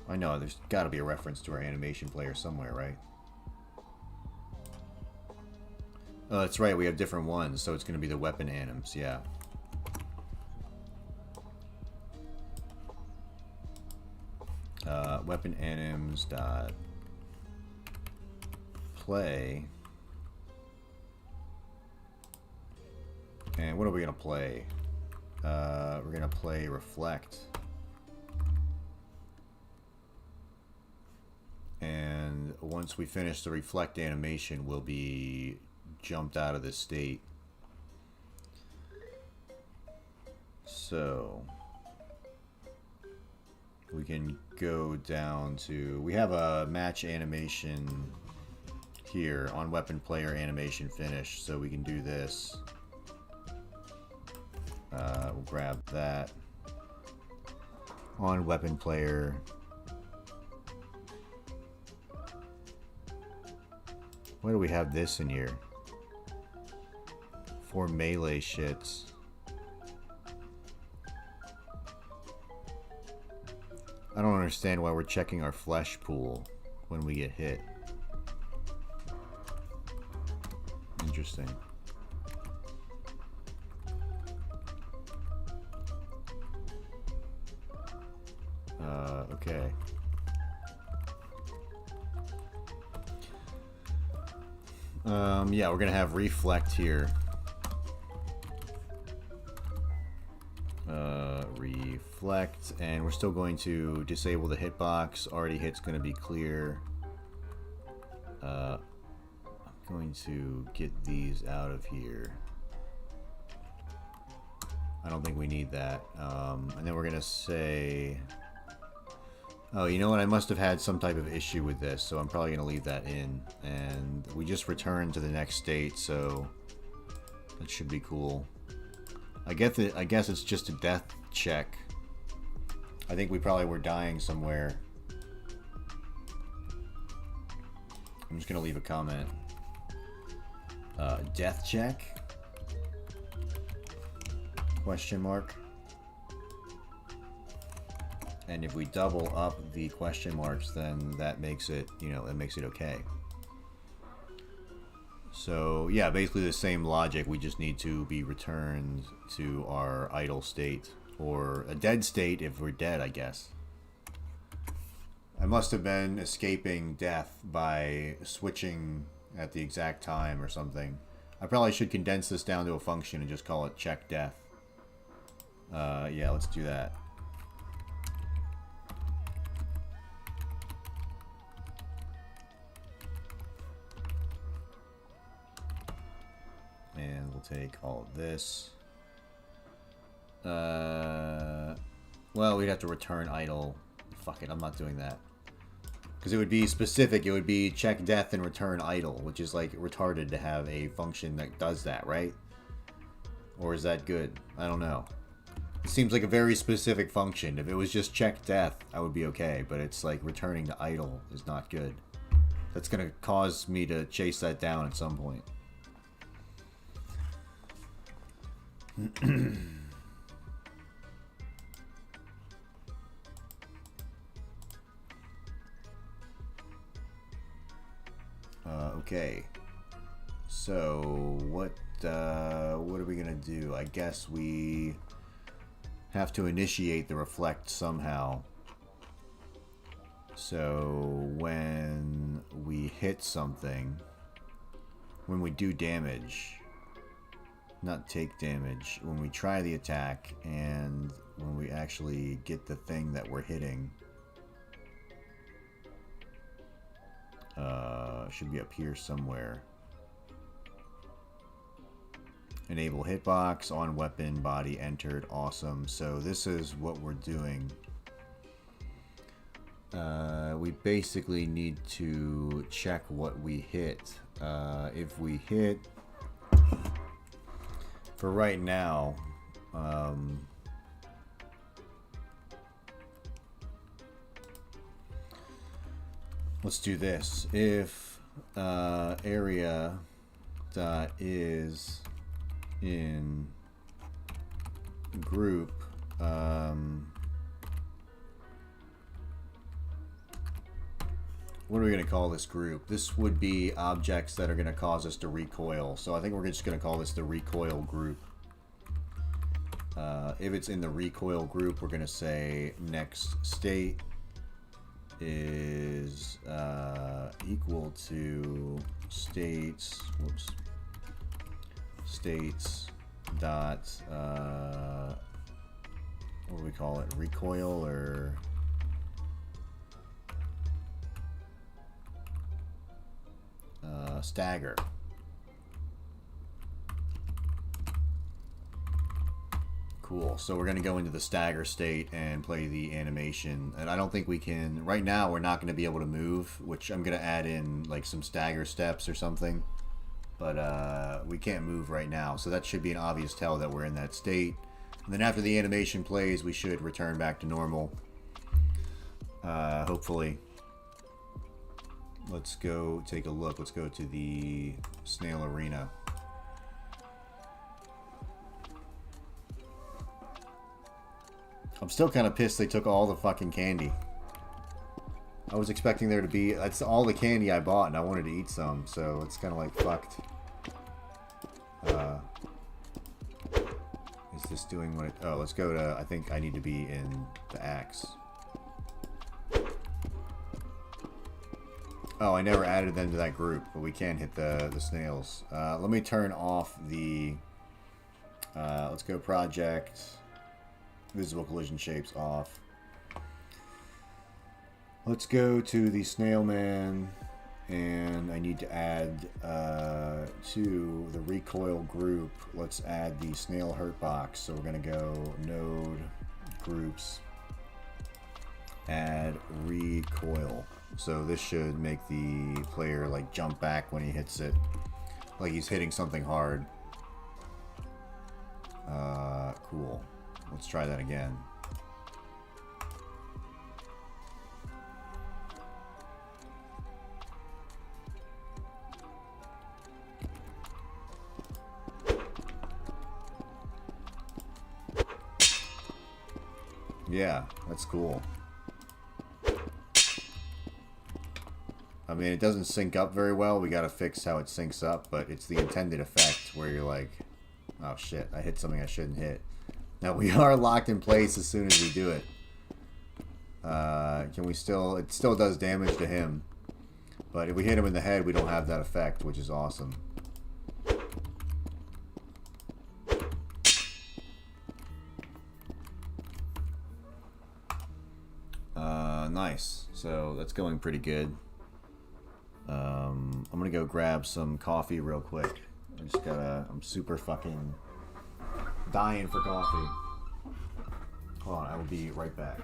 I know, there's got to be a reference to our animation player somewhere, right? Oh, that's right, we have different ones, so it's going to be the weapon anims, yeah. Weapon anims dot play. And what are we going to play? We're going to play reflect. And once we finish the reflect animation, we'll be jumped out of this state. So we can go down to, we have a match animation here on weapon player animation finish, so we can do this. We'll grab that on weapon player. Why do we have this in here? For melee shits. I don't understand why we're checking our flesh pool when we get hit. Interesting. Okay. Yeah, we're gonna have reflect here. Reflect, and we're still going to disable the hitbox. Already hit's gonna be clear. I'm going to get these out of here. I don't think we need that. And then we're gonna say, oh, you know what? I must have had some type of issue with this, so I'm probably gonna leave that in. And we just return to the next state, so that should be cool. I guess it's just a death check. I think we probably were dying somewhere. I'm just gonna leave a comment. Death check? Question mark. And if we double up the question marks, then that makes it, you know, that makes it okay. So yeah, basically the same logic. We just need to be returned to our idle state, or a dead state if we're dead, I guess. I must have been escaping death by switching at the exact time or something. I probably should condense this down to a function and just call it check death. Yeah, let's do that. And we'll take all of this. Well, we'd have to return idle. Fuck it, I'm not doing that. Because it would be specific. It would be check death and return idle, which is like retarded to have a function that does that, right? Or is that good? I don't know. It seems like a very specific function. If it was just check death, I would be okay. But it's like returning to idle is not good. That's going to cause me to chase that down at some point. Okay. So what are we gonna do? I guess we have to initiate the reflect somehow. So when we hit something, when we do damage, not take damage, when we try the attack, and when we actually get the thing that we're hitting, should be up here somewhere. Enable hitbox on weapon body entered. Awesome. So this is what we're doing. We basically need to check what we hit. If we hit, for right now, let's do this. If area dot is in group, What are we going to call this group? This would be objects that are going to cause us to recoil. So I think we're just going to call this the recoil group. If it's in the recoil group, we're going to say next state is equal to states, whoops, states dot, what do we call it, recoil or stagger. Cool. So we're going to go into the stagger state and play the animation. And I don't think we can... Right now, we're not going to be able to move, which I'm going to add in like some stagger steps or something. But we can't move right now. So that should be an obvious tell that we're in that state. And then after the animation plays, we should return back to normal. Hopefully. Let's go take a look. Let's go to the snail arena. I'm still kind of pissed they took all the fucking candy. I was expecting there to be... That's all the candy I bought, and I wanted to eat some, so it's kind of like fucked. Is this doing what it... Oh, let's go to... I think I need to be in the axe. Oh, I never added them to that group, but we can hit the snails. Let me turn off the... let's go project... Visible collision shapes off. Let's go to the snail man, and I need to add to the recoil group. Let's add the snail hurt box. So we're gonna go node groups, add recoil. So this should make the player like jump back when he hits it, like he's hitting something hard. Cool. Let's try that again. Yeah, that's cool. I mean, it doesn't sync up very well. We gotta fix how it syncs up, but it's the intended effect where you're like, oh shit, I hit something I shouldn't hit. Now we are locked in place as soon as we do it. Can we still... It still does damage to him. But if we hit him in the head, we don't have that effect, which is awesome. Nice. So that's going pretty good. I'm gonna go grab some coffee real quick. I'm super fucking... dying for coffee. Hold on, I will be right back.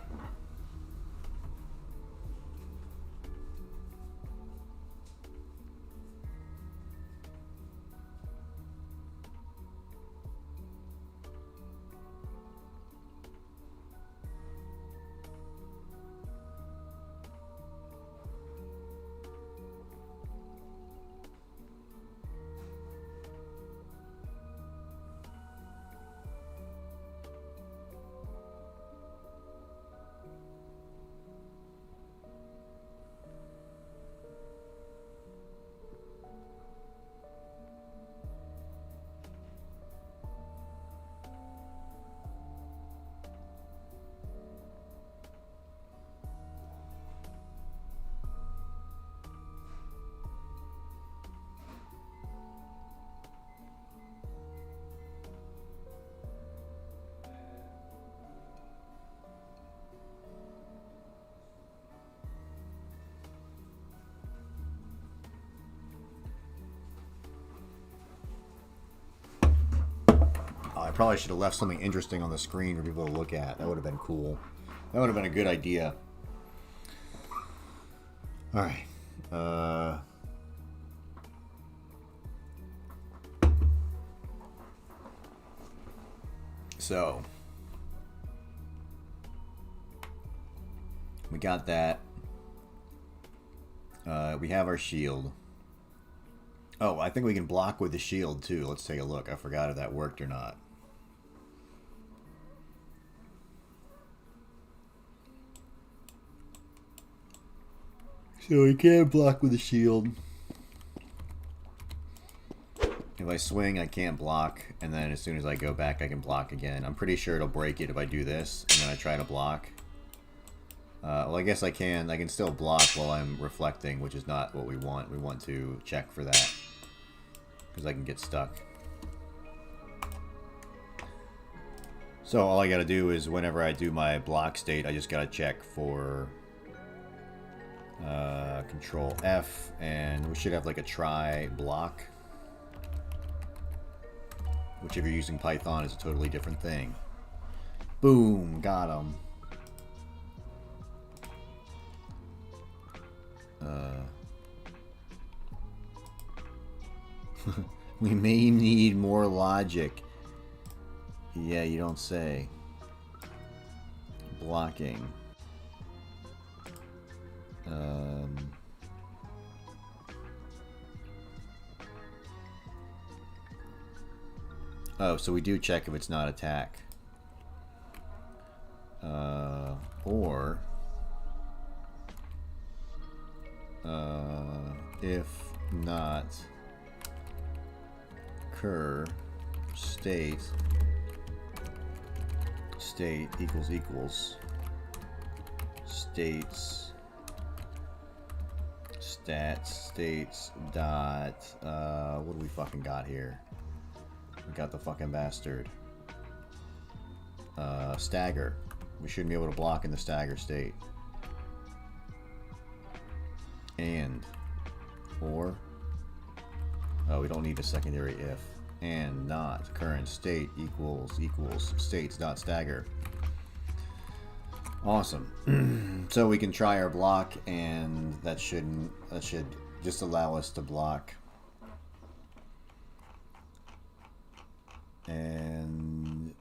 I probably should have left something interesting on the screen for people to look at. That would have been cool. That would have been a good idea. Alright. So. We got that. We have our shield. Oh, I think we can block with the shield too. Let's take a look. I forgot if that worked or not. So he can't block with a shield. If I swing, I can't block, and then as soon as I go back, I can block again. I'm pretty sure it'll break it if I do this, and then I try to block. Well, I guess I can still block while I'm reflecting, which is not what we want. We want to check for that, because I can get stuck. So all I gotta do is whenever I do my block state, I just gotta check for Control F, and we should have like a try block. Which if you're using Python is a totally different thing. Boom, got him. We may need more logic. Yeah, you don't say. Blocking. Oh, so we do check if it's not attack. Or if not cur state equals states states dot what do we fucking got here? We got the fucking bastard. Stagger. We shouldn't be able to block in the stagger state. And or oh, we don't need a secondary if. And not current state equals states dot stagger. Awesome. So we can try our block, and that should just allow us to block. And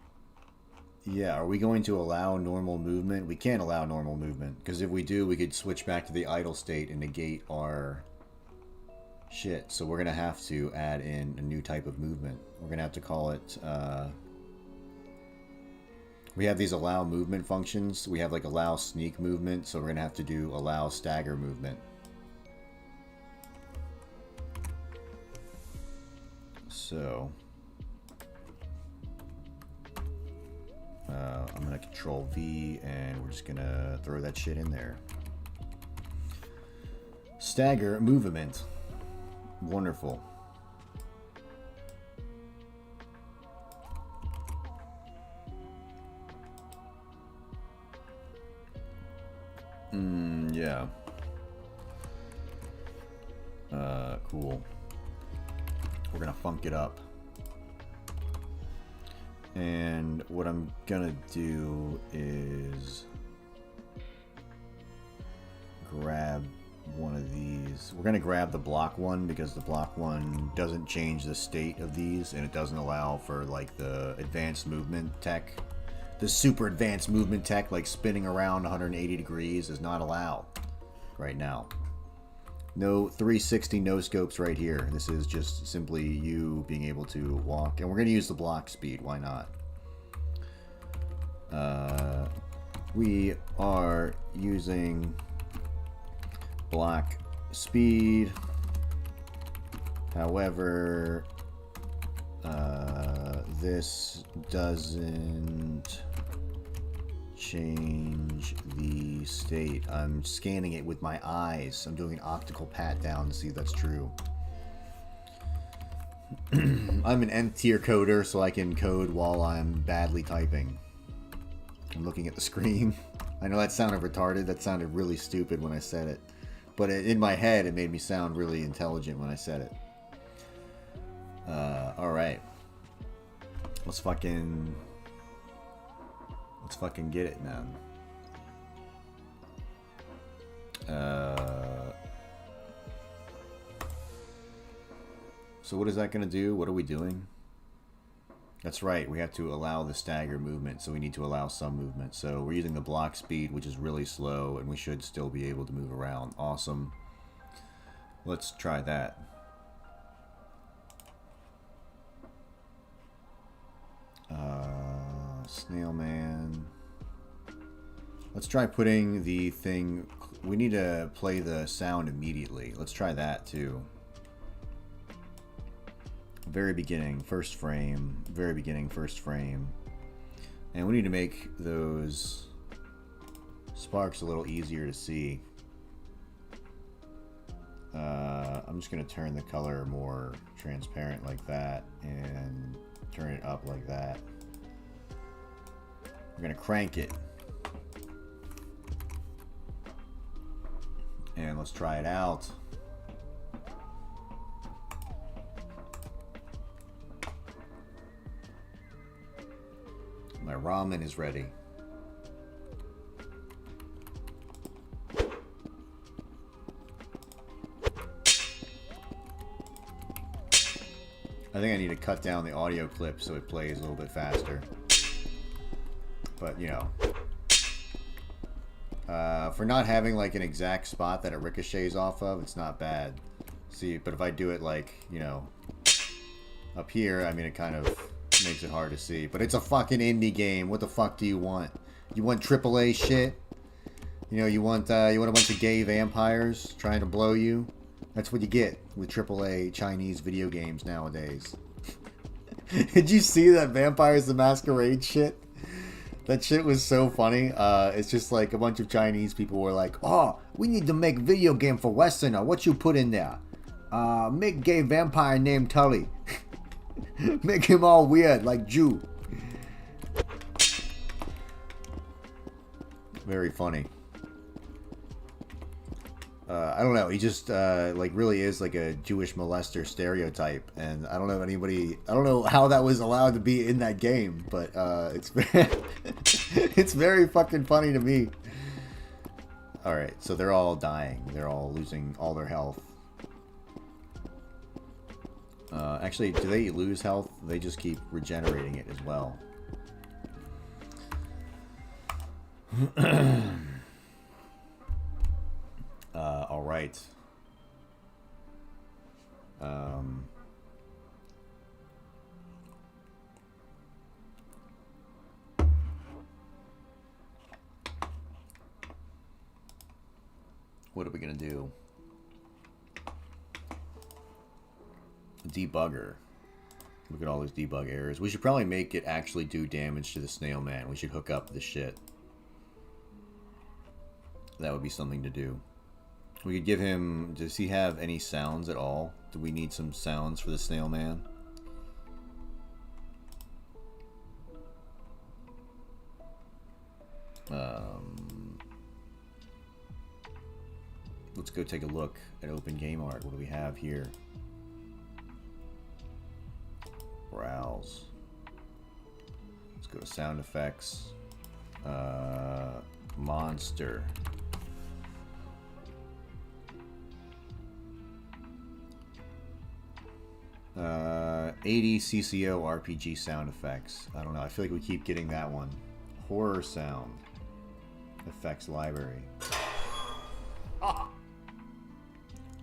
yeah, are we going to allow normal movement? We can't allow normal movement, because if we do, we could switch back to the idle state and negate our shit. So we're gonna have to add in a new type of movement. We're gonna have to call it we have these allow movement functions. We have like allow sneak movement, so we're gonna have to do allow stagger movement. So I'm gonna Control V, and we're just gonna throw that shit in there. Stagger movement. Wonderful. Yeah. Cool. We're gonna funk it up. And what I'm gonna do is grab one of these. We're gonna grab the block one, because the block one doesn't change the state of these, and it doesn't allow for like the advanced movement tech. The super advanced movement tech, like spinning around 180 degrees, is not allowed right now. No 360 no scopes right here. This is just simply you being able to walk, and we're gonna use the block speed. Why not? We are using block speed. However, this doesn't change the state. I'm scanning it with my eyes. I'm doing an optical pat down to see if that's true. I'm an nth tier coder, so I can code while I'm badly typing. I'm looking at the screen. I know that sounded retarded. That sounded really stupid when I said it. But in my head, it made me sound really intelligent when I said it. Alright. Let's fucking get it, man. So what is that going to do? What are we doing? That's right, we have to allow the stagger movement, so we need to allow some movement. So we're using the block speed, which is really slow, and we should still be able to move around. Awesome. Let's try that. Snail man. Let's try putting the thing We need to play the sound immediately. Let's try that too. Very beginning, first frame. Very beginning, first frame. And we need to make those sparks a little easier to see. I'm just going to turn the color more transparent like that and turn it up like that. We're going to crank it. And let's try it out. My ramen is ready. I think I need to cut down the audio clip so it plays a little bit faster. But, you know. For not having like an exact spot that it ricochets off of, it's not bad. See, but if I do it like, you know, up here, I mean, it kind of makes it hard to see. But it's a fucking indie game. What the fuck do you want? You want AAA shit? You know, you want a bunch of gay vampires trying to blow you? That's what you get with AAA Chinese video games nowadays. Did you see that Vampires the Masquerade shit? That shit was so funny. It's just like a bunch of Chinese people were like, oh, we need to make video game for Westerner. What you put in there? Make gay vampire named Tully. Make him all weird, like Jew. Very funny. I don't know. He just like really is like a Jewish molester stereotype, and I don't know anybody. I don't know how that was allowed to be in that game, but it's it's very fucking funny to me. All right, so they're all dying. They're all losing all their health. Actually, do they lose health? They just keep regenerating it as well. All right. What are we gonna do? Debugger. Look at all those debug errors. We should probably make it actually do damage to the snail man. We should hook up the shit. That would be something to do. We could give him... Does he have any sounds at all? Do we need some sounds for the snail man? Let's go take a look at Open Game Art. What do we have here? Browse. Let's go to sound effects. Monster. Uh, 80 CCO RPG sound effects. I don't know. I feel like we keep getting that one. Horror sound effects library.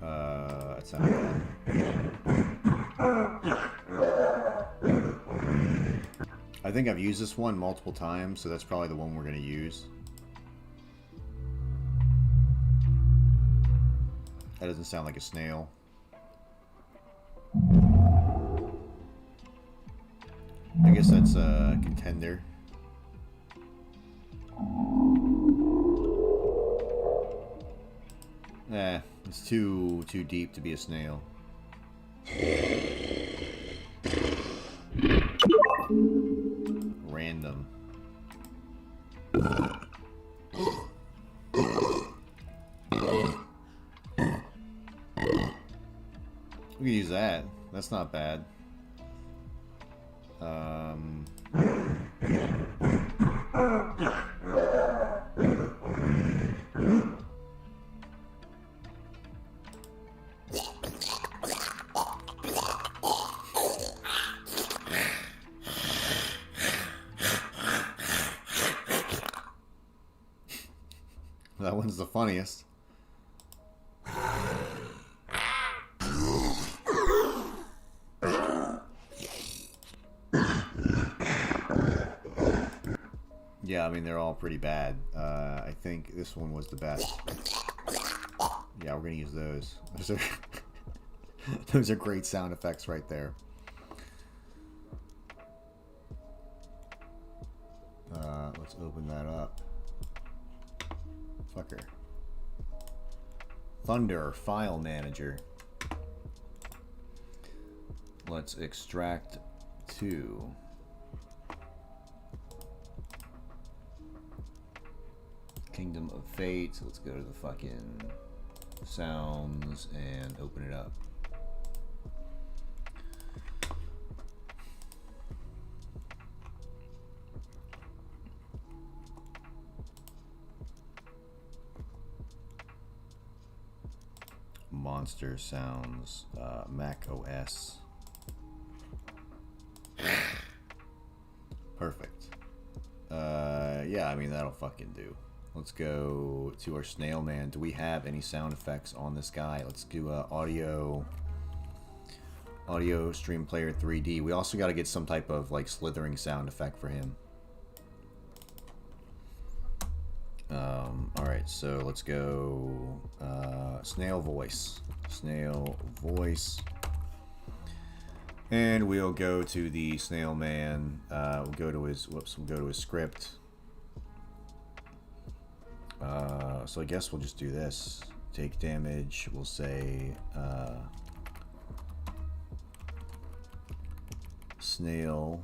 That sounds bad. I think I've used this one multiple times, so that's probably the one we're going to use. That doesn't sound like a snail. I guess that's a contender. It's too deep to be a snail. Random. We can use that. That's not bad. That one's the funniest. Yeah, Yeah, I mean, they're all pretty bad. I think this one was the best. Yeah, we're gonna use those. Those are, those are great sound effects right there. Let's open that up. Fucker. Thunder File Manager. Let's extract 2. Kingdom of Fate. So let's go to the fucking sounds and open it up. Monster sounds, Mac OS. Perfect. Yeah, I mean, that'll fucking do. Let's go to our snail man. Do we have any sound effects on this guy? Let's do audio stream player 3D. We also got to get some type of like slithering sound effect for him. Alright, so let's go snail voice. Snail voice. And we'll go to the snail man. We'll go to his script. So I guess we'll just do this. Take damage, we'll say snail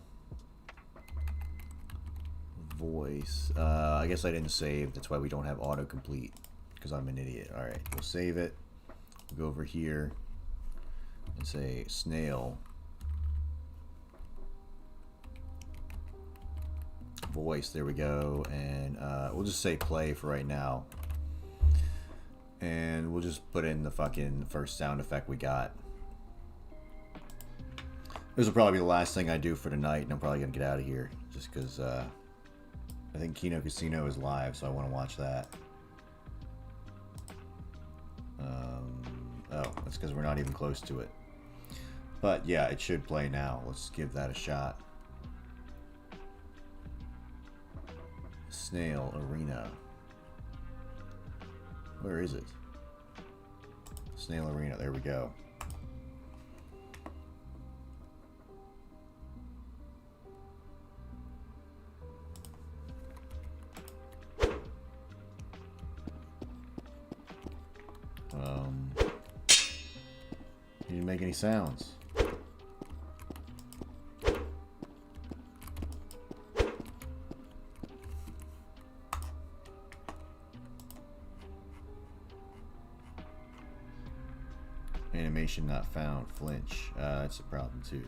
voice. I guess I didn't save, that's why we don't have autocomplete, because I'm an idiot. Alright, we'll save it. We'll go over here and say snail voice. There we go. And we'll just say play for right now. And we'll just put in the fucking first sound effect we got. This will probably be the last thing I do for tonight, and I'm probably going to get out of here. Just because I think Kino Casino is live, so I want to watch that. Oh, that's because we're not even close to it. But yeah, it should play now. Let's give that a shot. Snail Arena. Where is it? Snail Arena, there we go. He didn't make any sounds. Animation not found. Flinch. That's a problem too.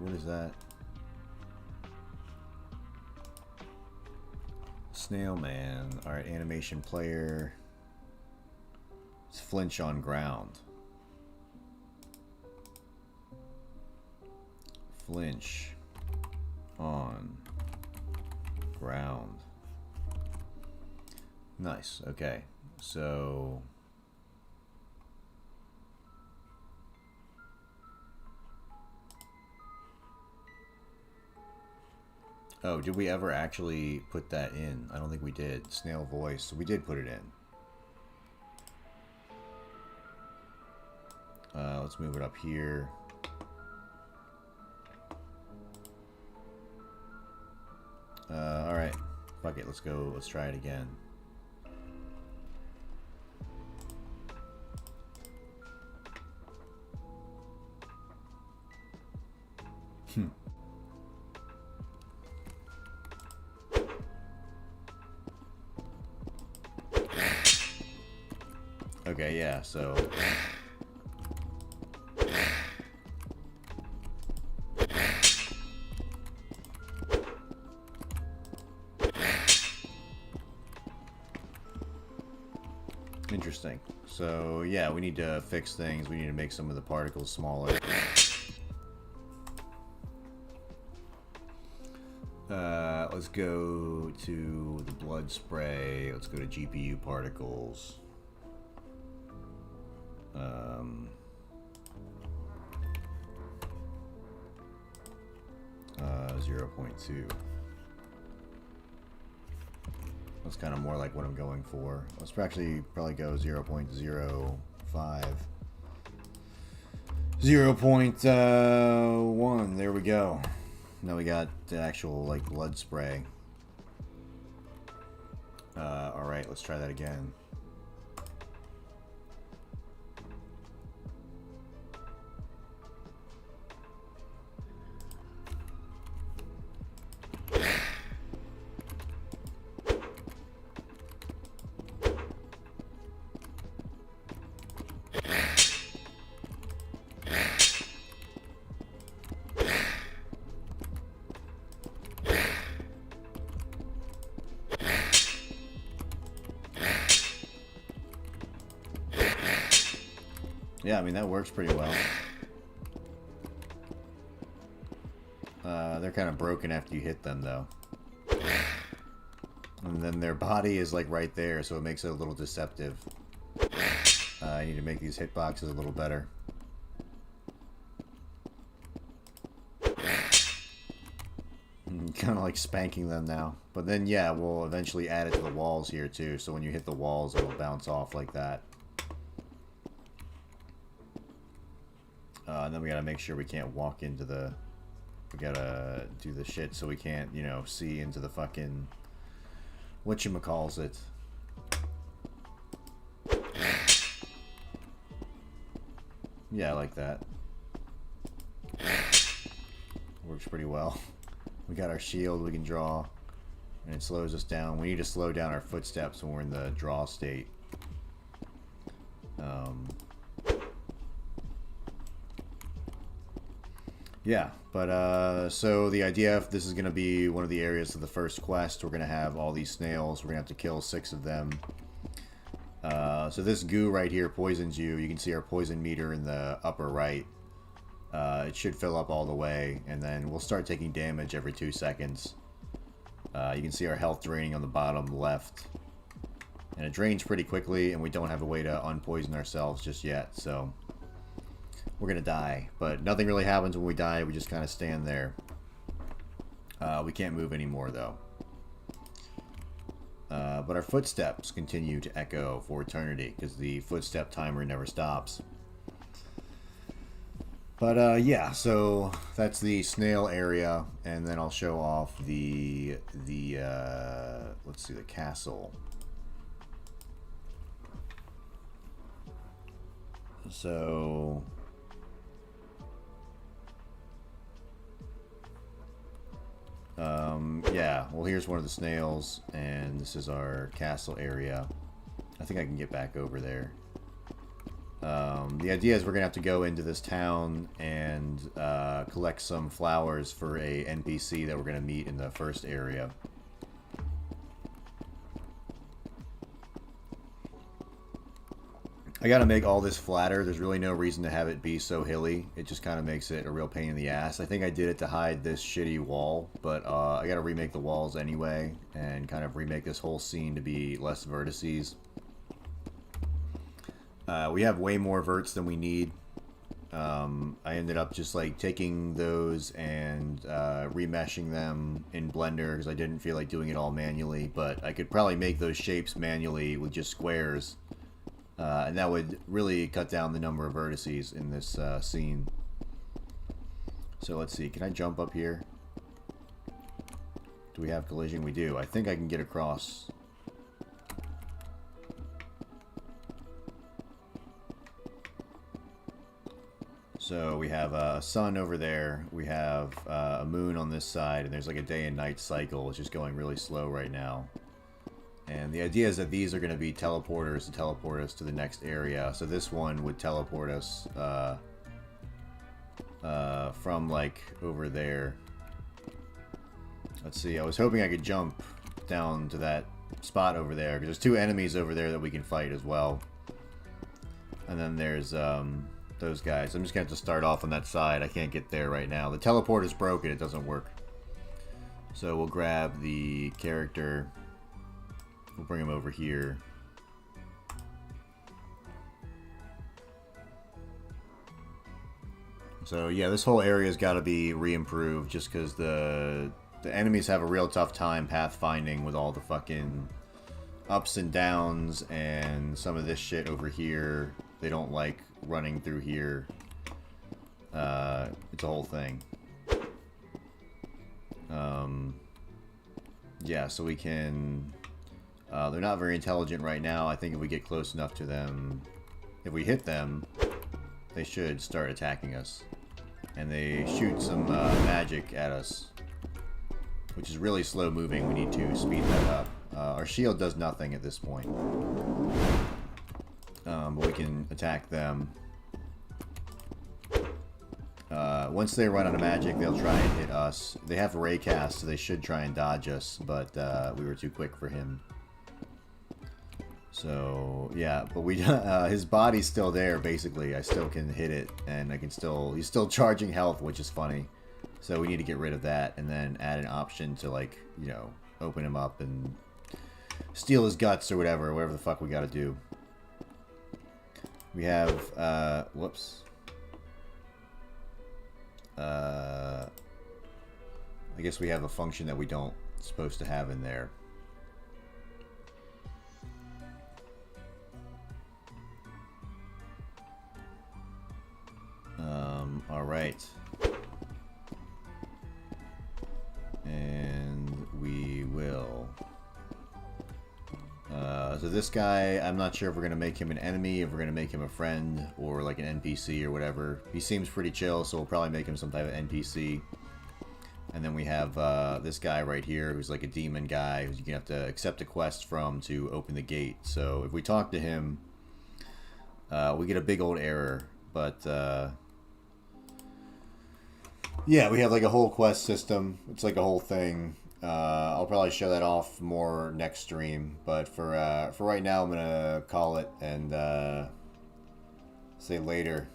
What is that? Snail man. Alright, animation player. It's flinch on ground. Flinch on ground. Nice. Okay. So oh, did we ever actually put that in? I don't think we did. Snail voice. So we did put it in. Let's move it up here. Alright. Fuck it. Let's go. Let's try it again. Okay, yeah, so interesting. So yeah, we need to fix things. We need to make some of the particles smaller. Let's go to the blood spray. Let's go to GPU particles. 0.2. That's kind of more like what I'm going for. Let's actually probably go 0.05. 0.1. There we go. Now we got the actual like blood spray. Alright, let's try that again. Yeah, I mean, that works pretty well. They're kind of broken after you hit them, though. And then their body is, like, right there, so it makes it a little deceptive. I need to make these hitboxes a little better. Kind of like spanking them now. But then, yeah, we'll eventually add it to the walls here, too. So when you hit the walls, it'll bounce off like that. And then we gotta make sure we can't walk into the... We gotta do the shit so we can't, you know, see into the fucking... Whatchamacallit. Yeah, I like that. Works pretty well. We got our shield we can draw. And it slows us down. We need to slow down our footsteps when we're in the draw state. Yeah, but so the idea, if this is going to be one of the areas of the first quest, we're going to have all these snails. We're going to have to kill 6 of them. So this goo right here poisons you. You can see our poison meter in the upper right. It should fill up all the way, and then we'll start taking damage every 2 seconds. You can see our health draining on the bottom left. And it drains pretty quickly, and we don't have a way to unpoison ourselves just yet, so... We're gonna die, but nothing really happens when we die. We just kind of stand there. We can't move anymore, though. But our footsteps continue to echo for eternity, because the footstep timer never stops. But, yeah, so that's the snail area, and then I'll show off the let's see, the castle. So... yeah, well, here's one of the snails, and this is our castle area. I think I can get back over there. The idea is we're gonna have to go into this town and collect some flowers for a NPC that we're gonna meet in the first area. I gotta make all this flatter. There's really no reason to have it be so hilly. It just kind of makes it a real pain in the ass. I think I did it to hide this shitty wall, but I gotta remake the walls anyway and kind of remake this whole scene to be less vertices. We have way more verts than we need. I ended up just like taking those and remeshing them in Blender because I didn't feel like doing it all manually, but I could probably make those shapes manually with just squares. And that would really cut down the number of vertices in this scene. So let's see, can I jump up here? Do we have collision? We do. I think I can get across. So we have a sun over there, we have a moon on this side, and there's like a day and night cycle. It's just going really slow right now. And the idea is that these are going to be teleporters to teleport us to the next area. So this one would teleport us from like over there. Let's see, I was hoping I could jump down to that spot over there, because there's 2 enemies over there that we can fight as well. And then there's those guys. I'm just going to have to start off on that side. I can't get there right now. The teleport is broken. It doesn't work. So we'll grab the character. We'll bring him over here. So yeah, this whole area's got to be re-improved just because the enemies have a real tough time pathfinding with all the fucking ups and downs and some of this shit over here. They don't like running through here. It's a whole thing. Yeah, so we can... they're not very intelligent right now. I think if we get close enough to them, if we hit them, they should start attacking us. And they shoot some magic at us, which is really slow moving. We need to speed that up. Our shield does nothing at this point. But we can attack them. Once they run out of magic, they'll try and hit us. They have ray cast, so they should try and dodge us, but we were too quick for him. So yeah, but we his body's still there basically. I still can hit it, and I can still he's still charging health, which is funny. So we need to get rid of that, and then add an option to, like, you know, open him up and steal his guts or whatever the fuck we got to do. We have whoops. I guess we have a function that we don't supposed to have in there. All right. And we will. So this guy, I'm not sure if we're going to make him an enemy, if we're going to make him a friend, or like an NPC or whatever. He seems pretty chill, so we'll probably make him some type of NPC. And then we have this guy right here, who's like a demon guy, who you have to accept a quest from to open the gate. So if we talk to him, we get a big old error. But yeah, we have like a whole quest system. It's like a whole thing. I'll probably show that off more next stream, but for right now, I'm gonna call it and say later.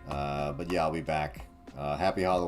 But yeah, I'll be back. Happy Halloween.